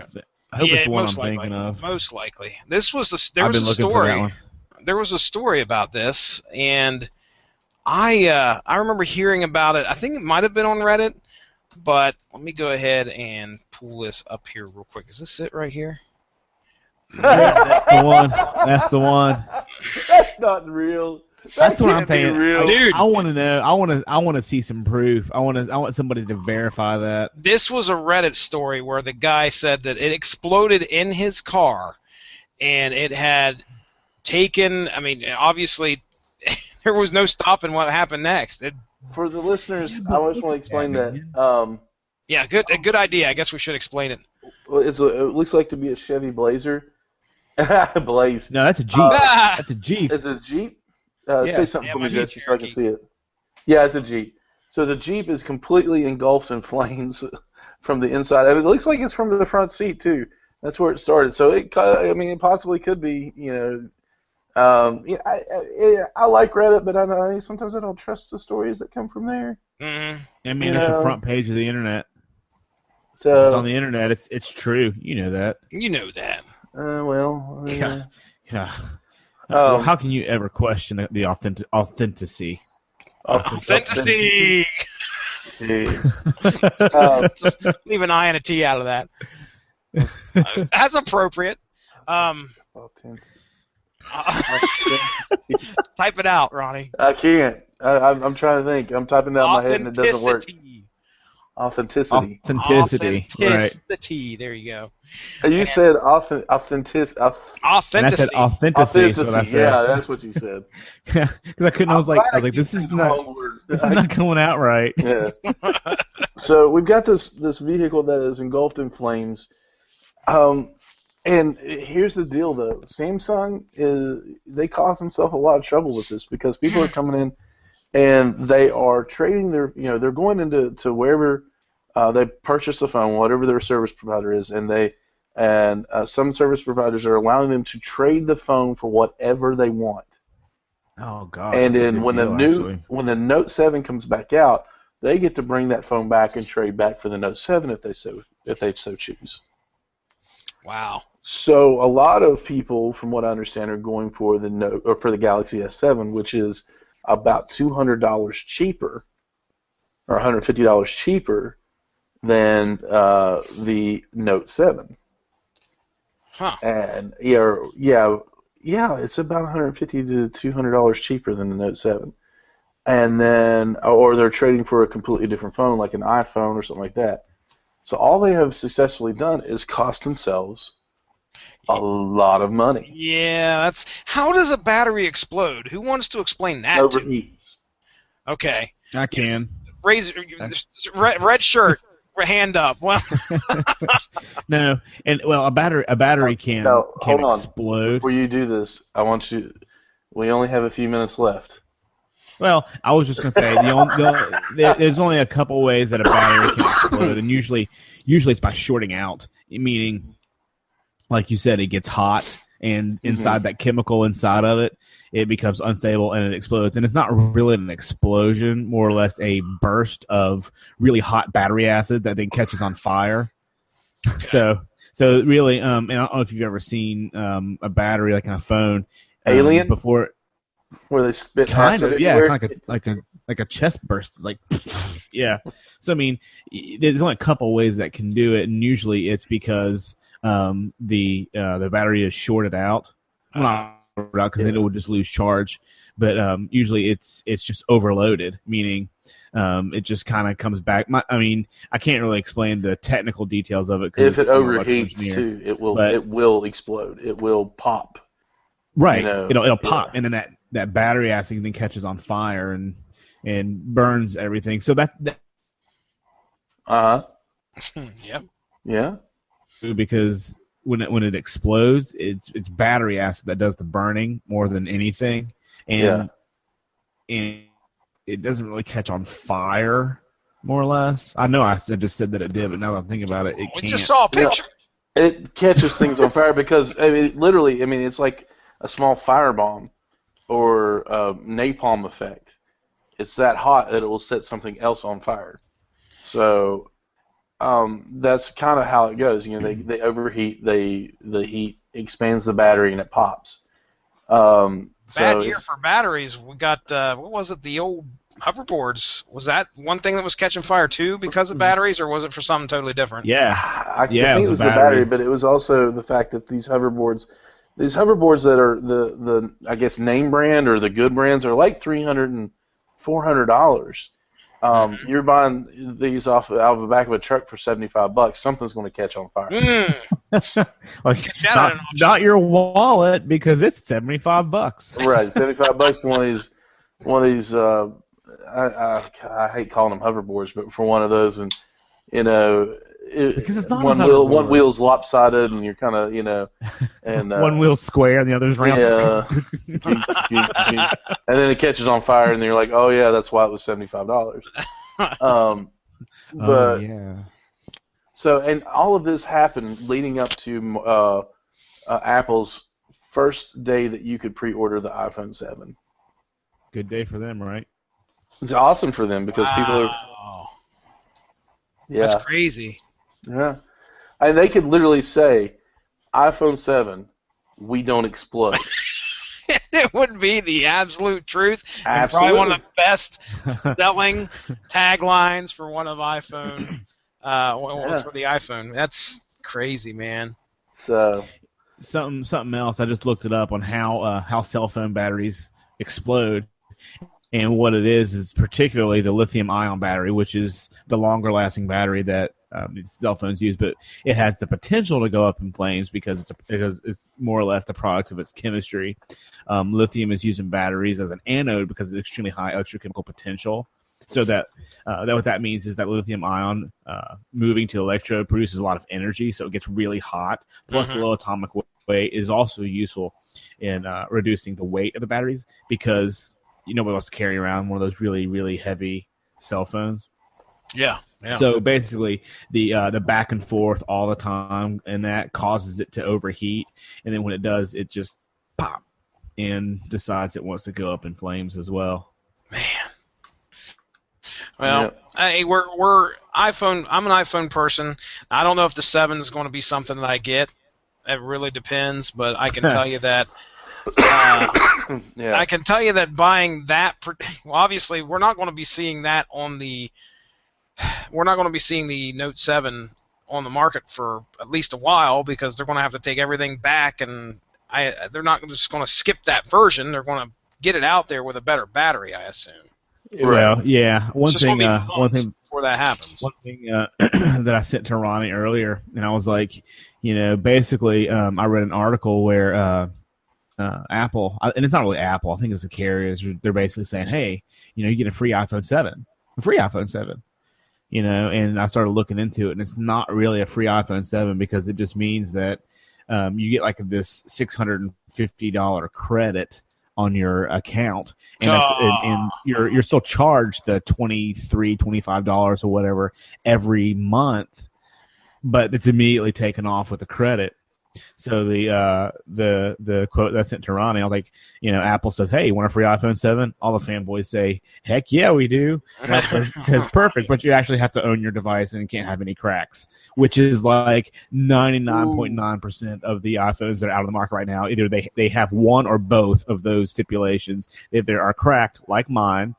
I hope it's the one I'm thinking of. Most likely. There was a story. There was a story about this, and I remember hearing about it. I think it might have been on Reddit, but let me go ahead and pull this up here real quick. Is this it right here? Yeah, that's the one. That's the one. That's not real. That's what I'm thinking. Dude. I want to know. I want to see some proof. I want somebody to verify that. This was a Reddit story where the guy said that it exploded in his car, and it had taken. I mean, obviously, there was no stopping what happened next. For the listeners, I just want to explain that. Yeah, a good idea. I guess we should explain it. Well, it looks like to be a Chevy Blazer. Blaze. No, that's a Jeep. That's a Jeep. It's a Jeep. Say something for me, Jesse, so I can see it. Yeah, it's a Jeep. So the Jeep is completely engulfed in flames from the inside. It looks like it's from the front seat too. That's where it started. So it possibly could be. I like Reddit, but sometimes I don't trust the stories that come from there. Mm-hmm. I mean, it's the front page of the internet. So if it's on the internet. It's true. You know that. You know that. Yeah. Well, how can you ever question the authenticity? Authenticity. Jeez. Just leave an I and a T out of that. That's appropriate. Type it out, Ronnie. I can't. I'm trying to think. I'm typing down my head and it doesn't work. Authenticity. Authenticity. Right. Authenticity. There you go. You said authenticity. Authenticity. And I said authenticity. Is what I said. Yeah, that's what you said. Because I couldn't. I was like, this is not coming out right. Yeah. So we've got this vehicle that is engulfed in flames. And here's the deal, though. Samsung they cause themselves a lot of trouble with this because people are coming in and they are trading they're going into wherever they purchase the phone, whatever their service provider is, and some service providers are allowing them to trade the phone for whatever they want. Oh gosh! And then when the Note 7 comes back out, they get to bring that phone back and trade back for the Note 7 if they so choose. Wow. So a lot of people, from what I understand, are going for the Galaxy S7, which is about $200 cheaper, or $150 cheaper than the Note 7. Huh. And it's about $150 to $200 cheaper than the Note 7. And then, or they're trading for a completely different phone, like an iPhone or something like that. So all they have successfully done is cost themselves a lot of money. Yeah, how does a battery explode? Who wants to explain that? Overheats. Okay. I can. Raise red shirt, hand up. Well, no, and a battery can explode. Before you do this, we only have a few minutes left. Well, I was just going to say there's only a couple ways that a battery can explode, and usually it's by shorting out, meaning, like you said, it gets hot, and inside that chemical inside of it, it becomes unstable and it explodes. And it's not really an explosion, more or less a burst of really hot battery acid that then catches on fire. So really, and I don't know if you've ever seen a battery like on a phone Alien before. Where they spit kind acid of, yeah, everywhere? kind of like a chest burst. It's like, yeah. So I mean, there's only a couple ways that can do it, and usually it's because the battery is shorted out. Not shorted out because then it will just lose charge. But usually it's just overloaded, meaning it just kind of comes back. I can't really explain the technical details of it. If it overheats too, it will explode. It will pop. Right. It'll pop, and then that battery acid then catches on fire and burns everything. So that Yep. Yeah. Because when it explodes, it's battery acid that does the burning more than anything, and it doesn't really catch on fire, more or less. I know I just said that it did, but now that I'm thinking about it, it can't. We just saw a picture. It catches things on fire because literally, it's like a small firebomb or a napalm effect. It's that hot that it will set something else on fire. So that's kind of how it goes. They overheat. The heat expands the battery and it pops. Bad year for batteries. We got what was it? The old hoverboards. Was that one thing that was catching fire too because of batteries, or was it for something totally different? Yeah, I think it was the battery, but it was also the fact that these hoverboards that are the I guess name brand or the good brands are like $300 and $400. You're buying these out of the back of a truck for $75. Something's going to catch on fire. Not your wallet because it's $75. Right, $75 for one of these. I hate calling them hoverboards, but for one of those, and because it's not one wheel's lopsided, and you're kind of and one wheel's square and the other's round. Yeah, and then it catches on fire, and you're like, oh yeah, that's why it was $75. But so, and all of this happened leading up to Apple's first day that you could pre-order the iPhone 7. Good day for them, right? It's awesome for them because people are. Yeah. That's crazy. Yeah, and they could literally say, "iPhone 7, we don't explode." It would be the absolute truth. And Absolutely. probably one of the best selling taglines for one of iPhone. For the iPhone. That's crazy, man. So Something else. I just looked it up on how cell phone batteries explode, and what it is particularly the lithium-ion battery, which is the longer-lasting battery that these cell phones use, but it has the potential to go up in flames because it's more or less the product of its chemistry. Lithium is used in batteries as an anode because of extremely high electrochemical potential. So that what that means is that lithium ion moving to electrode produces a lot of energy, so it gets really hot. Plus, the low atomic weight is also useful in reducing the weight of the batteries because nobody wants to carry around one of those really, really heavy cell phones. Yeah. So basically, the back and forth all the time, and that causes it to overheat. And then when it does, it just pop and decides it wants to go up in flames as well. Man. Well, hey, we're iPhone. I'm an iPhone person. I don't know if the 7 is going to be something that I get. It really depends, but I can tell you that. I can tell you that buying that. Obviously, we're not going to be seeing that on the. We're not going to be seeing the Note 7 on the market for at least a while because they're going to have to take everything back, and they're not just going to skip that version. They're going to get it out there with a better battery, I assume. Well, yeah. One thing before that happens. One thing that I sent to Ronnie earlier, and I was like, basically, I read an article where Apple, and it's not really Apple, I think it's the carriers. They're basically saying, hey, you get a free iPhone 7, and I started looking into it, and it's not really a free iPhone 7 because it just means that you get like this $650 credit on your account, and you're still charged the $25 or whatever every month, but it's immediately taken off with the credit. So the quote that I sent to Ronnie, I was like, Apple says, hey, you want a free iPhone 7? All the fanboys say, heck yeah, we do. And Apple says, perfect, but you actually have to own your device and it can't have any cracks, which is like 99.9% of the iPhones that are out of the market right now. Either they have one or both of those stipulations. If they are cracked, like mine,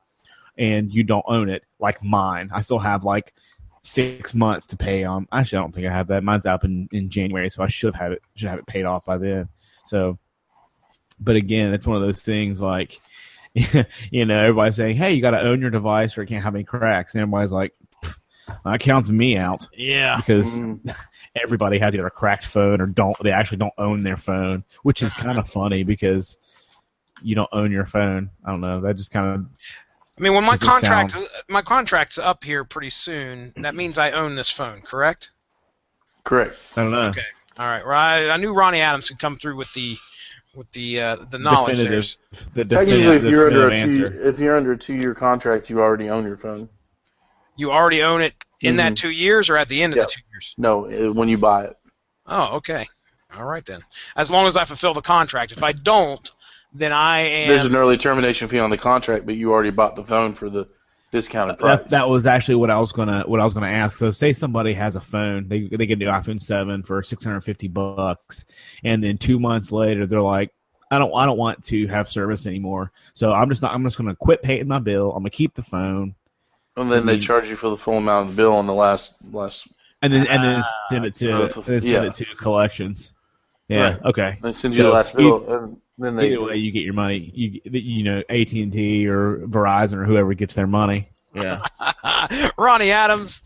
and you don't own it, like mine. I still have like 6 months to pay on. Actually, I don't think I have that. Mine's up in January, so I should have it paid off by then. So, but again, it's one of those things like, everybody's saying, hey, you got to own your device or it can't have any cracks. And everybody's like, that counts me out. Yeah. Because everybody has either a cracked phone or they actually don't own their phone, which is kind of funny because you don't own your phone. I don't know. That just kind of... I mean, when my contract's up here pretty soon, that means I own this phone, correct? Correct. I don't know. Okay. All right. Well, I knew Ronnie Adams could come through with the knowledge there. Technically, if you're under a 2-year contract, you already own your phone. You already own it in that 2 years, or at the end of the 2 years? No, when you buy it. Oh, okay. All right then. As long as I fulfill the contract. If I don't, then I am... There's an early termination fee on the contract, but you already bought the phone for the discounted price. That was actually what I was gonna ask. So, say somebody has a phone, they get the iPhone 7 for $650, and then 2 months later they're like, I don't want to have service anymore. So I'm just gonna quit paying my bill. I'm gonna keep the phone. And then they charge you for the full amount of the bill on the last. And then send it to collections. Yeah. Right. Okay. They send you the last bill, and then either way, you get your money. AT&T or Verizon or whoever gets their money. Yeah. Ronnie Adams,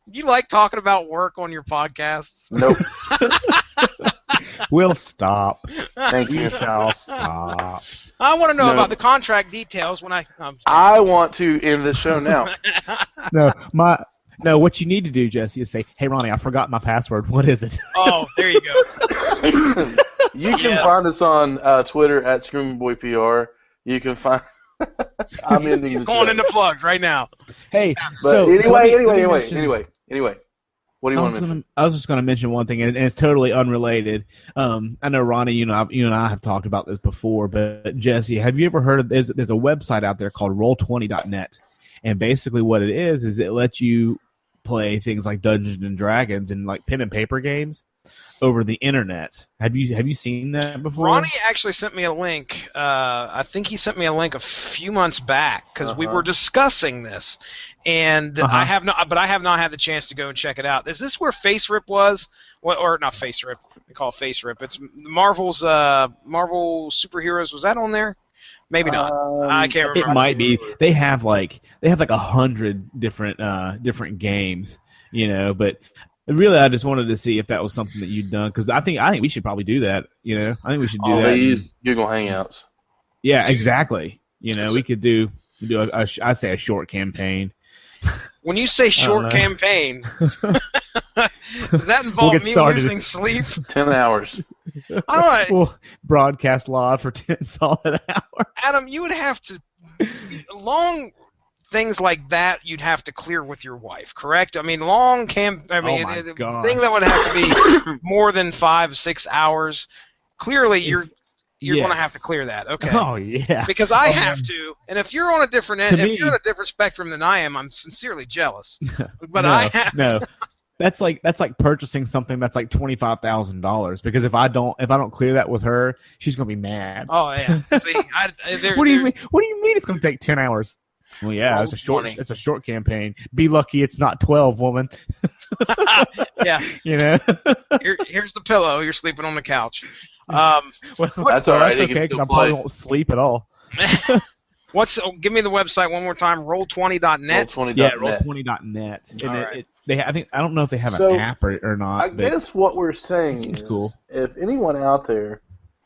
you like talking about work on your podcasts? Nope. We'll stop. Thank you. You shall stop. I want to know about the contract details when I want to end the show now. No, what you need to do, Jesse, is say, hey, Ronnie, I forgot my password. What is it? Oh, there you go. You can find us on Twitter at ScreamingBoyPR. You can find... I'm ending He's the going show. into plugs right now. Hey, but anyway. What do you want to mention? I was just going to mention one thing, and it's totally unrelated. I know, Ronnie, you and I have talked about this before, but Jesse, have you ever heard of there's a website out there called Roll20.net, and basically what it is it lets you play things like Dungeons and Dragons and like pen and paper games, over the internet. Have you seen that before? Ronnie actually sent me a link. I think he sent me a link a few months back because we were discussing this, and I have not had the chance to go and check it out. Is this where Face Rip was? Or not Face Rip? We call it Face Rip. It's Marvel's Marvel superheroes. Was that on there? Maybe not. I can't remember. It might be. They have like 100 different games, but. Really, I just wanted to see if that was something that you'd done, because I think we should probably do that. I think we should do that. They use Google Hangouts. Yeah, exactly. We could do I'd say a short campaign. When you say short campaign, does that involve me losing sleep? 10 hours. We'll broadcast live for 10 solid hours. Adam, you would have to long. Things like that you'd have to clear with your wife, correct? I mean, long thing that would have to be more than 5-6 hours. Clearly, you're going to have to clear that. Okay. Oh yeah. Because I have to, and if you're on a different end, if you're on a different spectrum than I am, I'm sincerely jealous. But I have. No. That's like purchasing something that's like $25,000, because if I don't clear that with her, she's gonna be mad. Oh yeah. See, what do you mean? What do you mean it's gonna take 10 hours? Well, yeah, it's a short campaign. Be lucky it's not 12, woman. Yeah. Here's the pillow. You're sleeping on the couch. That's all right. That's okay, because I probably won't sleep at all. Give me the website one more time. Roll20.net. Roll20.net. Yeah, Roll20.net. And I don't know if they have an app or not. I guess what we're saying is, cool. If anyone out there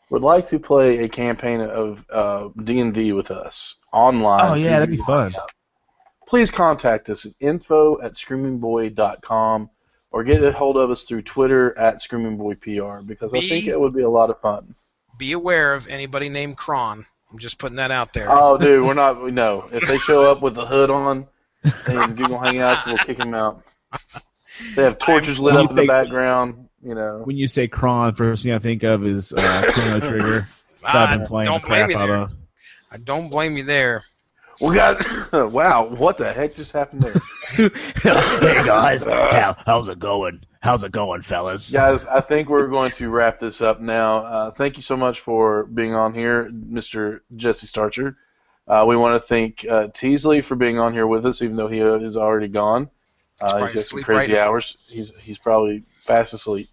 would like to play a campaign of D&D with us online. Oh, yeah, that'd be fun. Please contact us at info@screamingboy.com or get a hold of us through Twitter @screamingboypr, because I think it would be a lot of fun. Be aware of anybody named Kron. I'm just putting that out there. Oh, dude, no. If they show up with the hood on and Google Hangouts, we'll kick them out. They have torches lit up in the background. When you say Kron, first thing I think of is Chrono Trigger. I've been playing the crap out of. I don't blame you there. Well, guys, wow, what the heck just happened there? Hey guys, how's it going? How's it going, fellas? Guys, I think we're going to wrap this up now. Thank you so much for being on here, Mr. Jesse Starcher. We want to thank Teasley for being on here with us, even though he is already gone. He's got some crazy hours. He's probably fast asleep.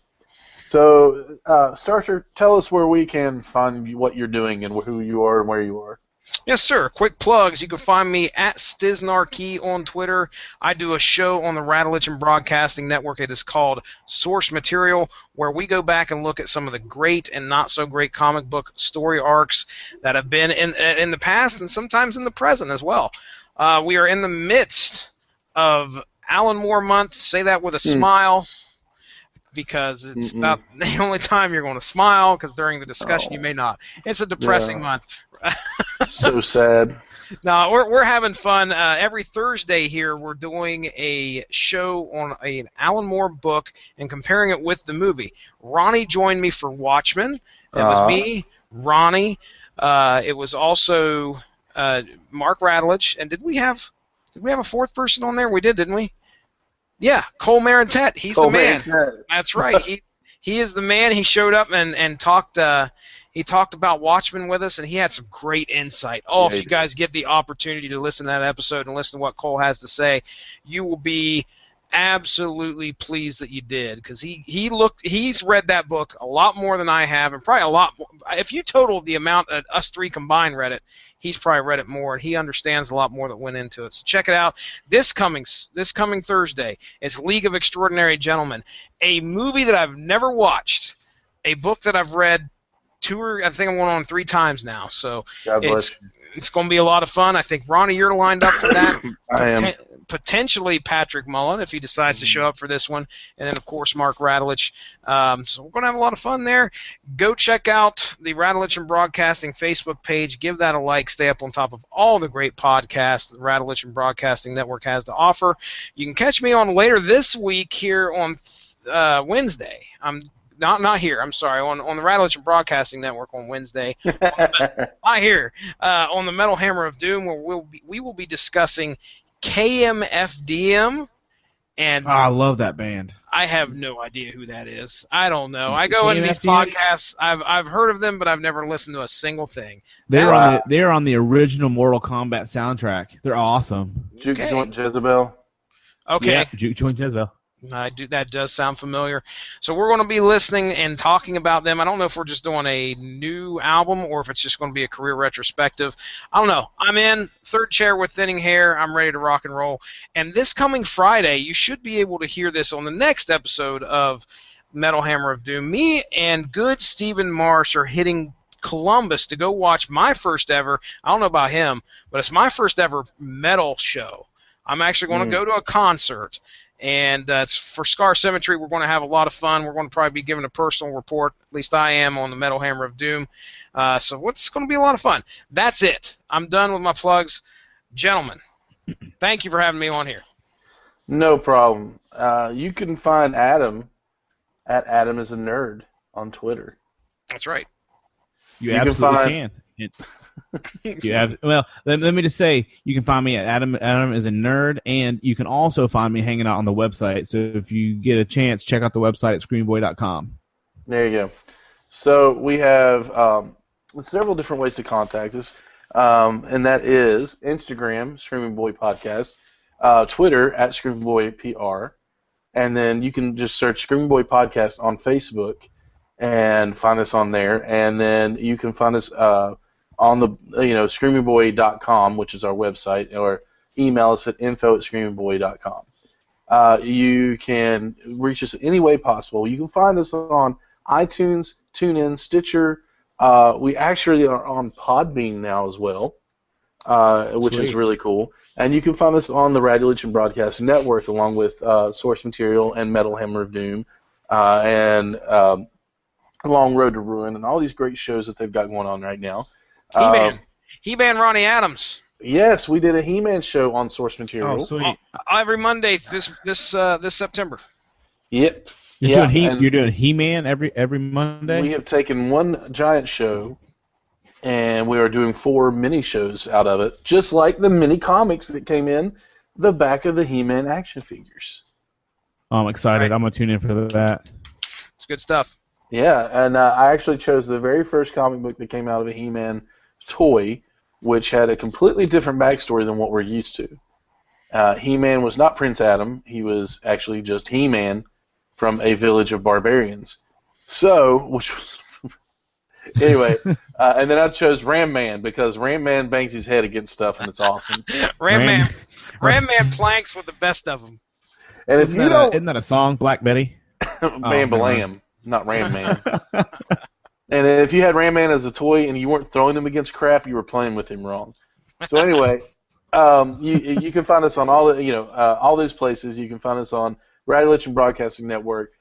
So, Starcher, tell us where we can find what you're doing and who you are and where you are. Yes, sir. Quick plugs. You can find me at Stiznarkey on Twitter. I do a show on the Radulich and Broadcasting Network. It is called Source Material, where we go back and look at some of the great and not so great comic book story arcs that have been in the past and sometimes in the present as well. We are in the midst of Alan Moore Month. Say that with a smile, because it's about the only time you're going to smile, because during the discussion you may not. It's a depressing month. So sad. No, we're having fun. Every Thursday here we're doing a show on an Alan Moore book and comparing it with the movie. Ronnie joined me for Watchmen. It was me, Ronnie. It was also Mark Radulich. And did we have a fourth person on there? We did, didn't we? Yeah, Cole Marentet. He's the man. That's right. He is the man. He showed up and talked. He talked about Watchmen with us, and he had some great insight. Oh, if you guys get the opportunity to listen to that episode and listen to what Cole has to say, you will be absolutely pleased that you did, because he's read that book a lot more than I have, and probably a lot more. If you total the amount that us three combined read it, he's probably read it more, and he understands a lot more that went into it. So check it out. This coming Thursday, it's League of Extraordinary Gentlemen, a movie that I've never watched, a book that I've read I think I'm going on 3 times now. So it's going to be a lot of fun. I think, Ronnie, you're lined up for that. I am. Potentially Patrick Mullen, if he decides to show up for this one. And then, of course, Mark Radulich. So we're going to have a lot of fun there. Go check out the Radulich and Broadcasting Facebook page. Give that a like. Stay up on top of all the great podcasts the Radulich and Broadcasting Network has to offer. You can catch me on later this week here on Wednesday. Not here. I'm sorry. On the Radulich and Broadcasting Network on Wednesday. Not here. On the Metal Hammer of Doom, where we will be discussing KMFDM And I love that band. I have no idea who that is. I don't know. I go into these podcasts. I've heard of them, but I've never listened to a single thing. They're on the original Mortal Kombat soundtrack. They're awesome. Juke Joint Jezebel. Okay. Yeah, Juke Joint Jezebel. That does sound familiar. So we're going to be listening and talking about them. I don't know if we're just doing a new album or if it's just going to be a career retrospective. I don't know. I'm in third chair with thinning hair. I'm ready to rock and roll. And this coming Friday, you should be able to hear this on the next episode of Metal Hammer of Doom. Me and good Stephen Marsh are hitting Columbus to go watch my first ever, I don't know about him, but it's my first ever metal show. I'm actually going to go to a concert. And it's for Scar Cemetery. We're going to have a lot of fun. We're going to probably be giving a personal report, at least I am, on the Metal Hammer of Doom. So it's going to be a lot of fun. That's it. I'm done with my plugs. Gentlemen, thank you for having me on here. No problem. You can find Adam at Adam is a Nerd on Twitter. That's right. You absolutely can. Well, let me just say, you can find me at Adam is a Nerd, and you can also find me hanging out on the website. So if you get a chance, check out the website at screamboy.com. There you go. So we have several different ways to contact us, and that is Instagram, Screaming Boy Podcast, Twitter at Screaming Boy PR, and then you can just search Screaming Boy Podcast on Facebook and find us on there, and then you can find us on the screamingboy.com, which is our website, or email us at info@screamingboy.com. You can reach us any way possible. You can find us on iTunes, TuneIn, Stitcher. We actually are on Podbean now as well, which is really cool. And you can find us on the Radulation Broadcasting Network, along with Source Material and Metal Hammer of Doom, and Long Road to Ruin, and all these great shows that they've got going on right now. He-Man Ronnie Adams. Yes, we did a He-Man show on Source Material. Oh, sweet. Every Monday this September. Yep. You're doing He-Man every Monday? We have taken one giant show, and we are doing 4 mini shows out of it, just like the mini comics that came in the back of the He-Man action figures. Oh, I'm excited. Right. I'm going to tune in for that. It's good stuff. Yeah, and I actually chose the very first comic book that came out of a He-Man toy, which had a completely different backstory than what we're used to. He-Man was not Prince Adam. He was actually just He-Man from a village of barbarians. So, which was... Anyway, and then I chose Ram Man because Ram Man bangs his head against stuff, and it's awesome. Ram Man planks with the best of them. And if you don't... Isn't that a song, Black Betty? Bam Balam, not Ram Man. And if you had Ram Man as a toy and you weren't throwing him against crap, you were playing with him wrong. So anyway, you can find us on all those places. You can find us on Radulation Broadcasting Network.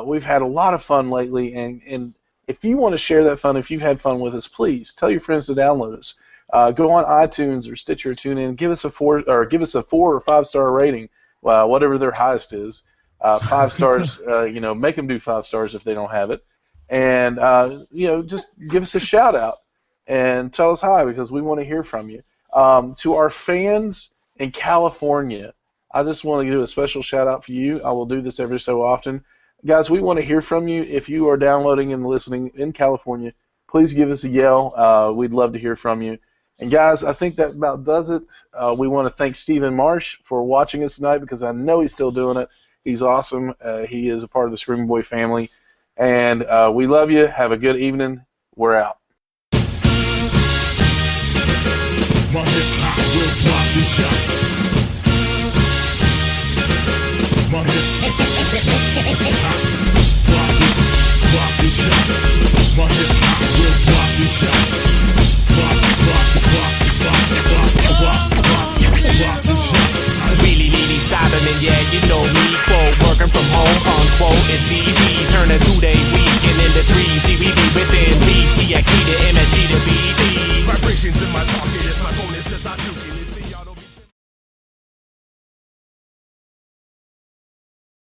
We've had a lot of fun lately, and if you want to share that fun, if you've had fun with us, please tell your friends to download us. Go on iTunes or Stitcher or TuneIn. Give us a 4 or 5 star rating, whatever their highest is. 5 stars. Make them do 5 stars if they don't have it. And, just give us a shout-out and tell us hi because we want to hear from you. To our fans in California, I just want to do a special shout-out for you. I will do this every so often. Guys, we want to hear from you. If you are downloading and listening in California, please give us a yell. We'd love to hear from you. And, guys, I think that about does it. We want to thank Stephen Marsh for watching us tonight because I know he's still doing it. He's awesome. He is a part of the Screaming Boy family. And we love you. Have a good evening. We're out. My hip-hop will pop the shot. My hip-hop pop the shot. My hip-hop will pop the shot. Pop the shot. Really Solomon, yeah, you know me, quote, working from home, unquote, it's easy, turn a 2-day weekend into 3, CBD within reach, TXT to MSG to BB, vibrations in my pocket as my phone says I do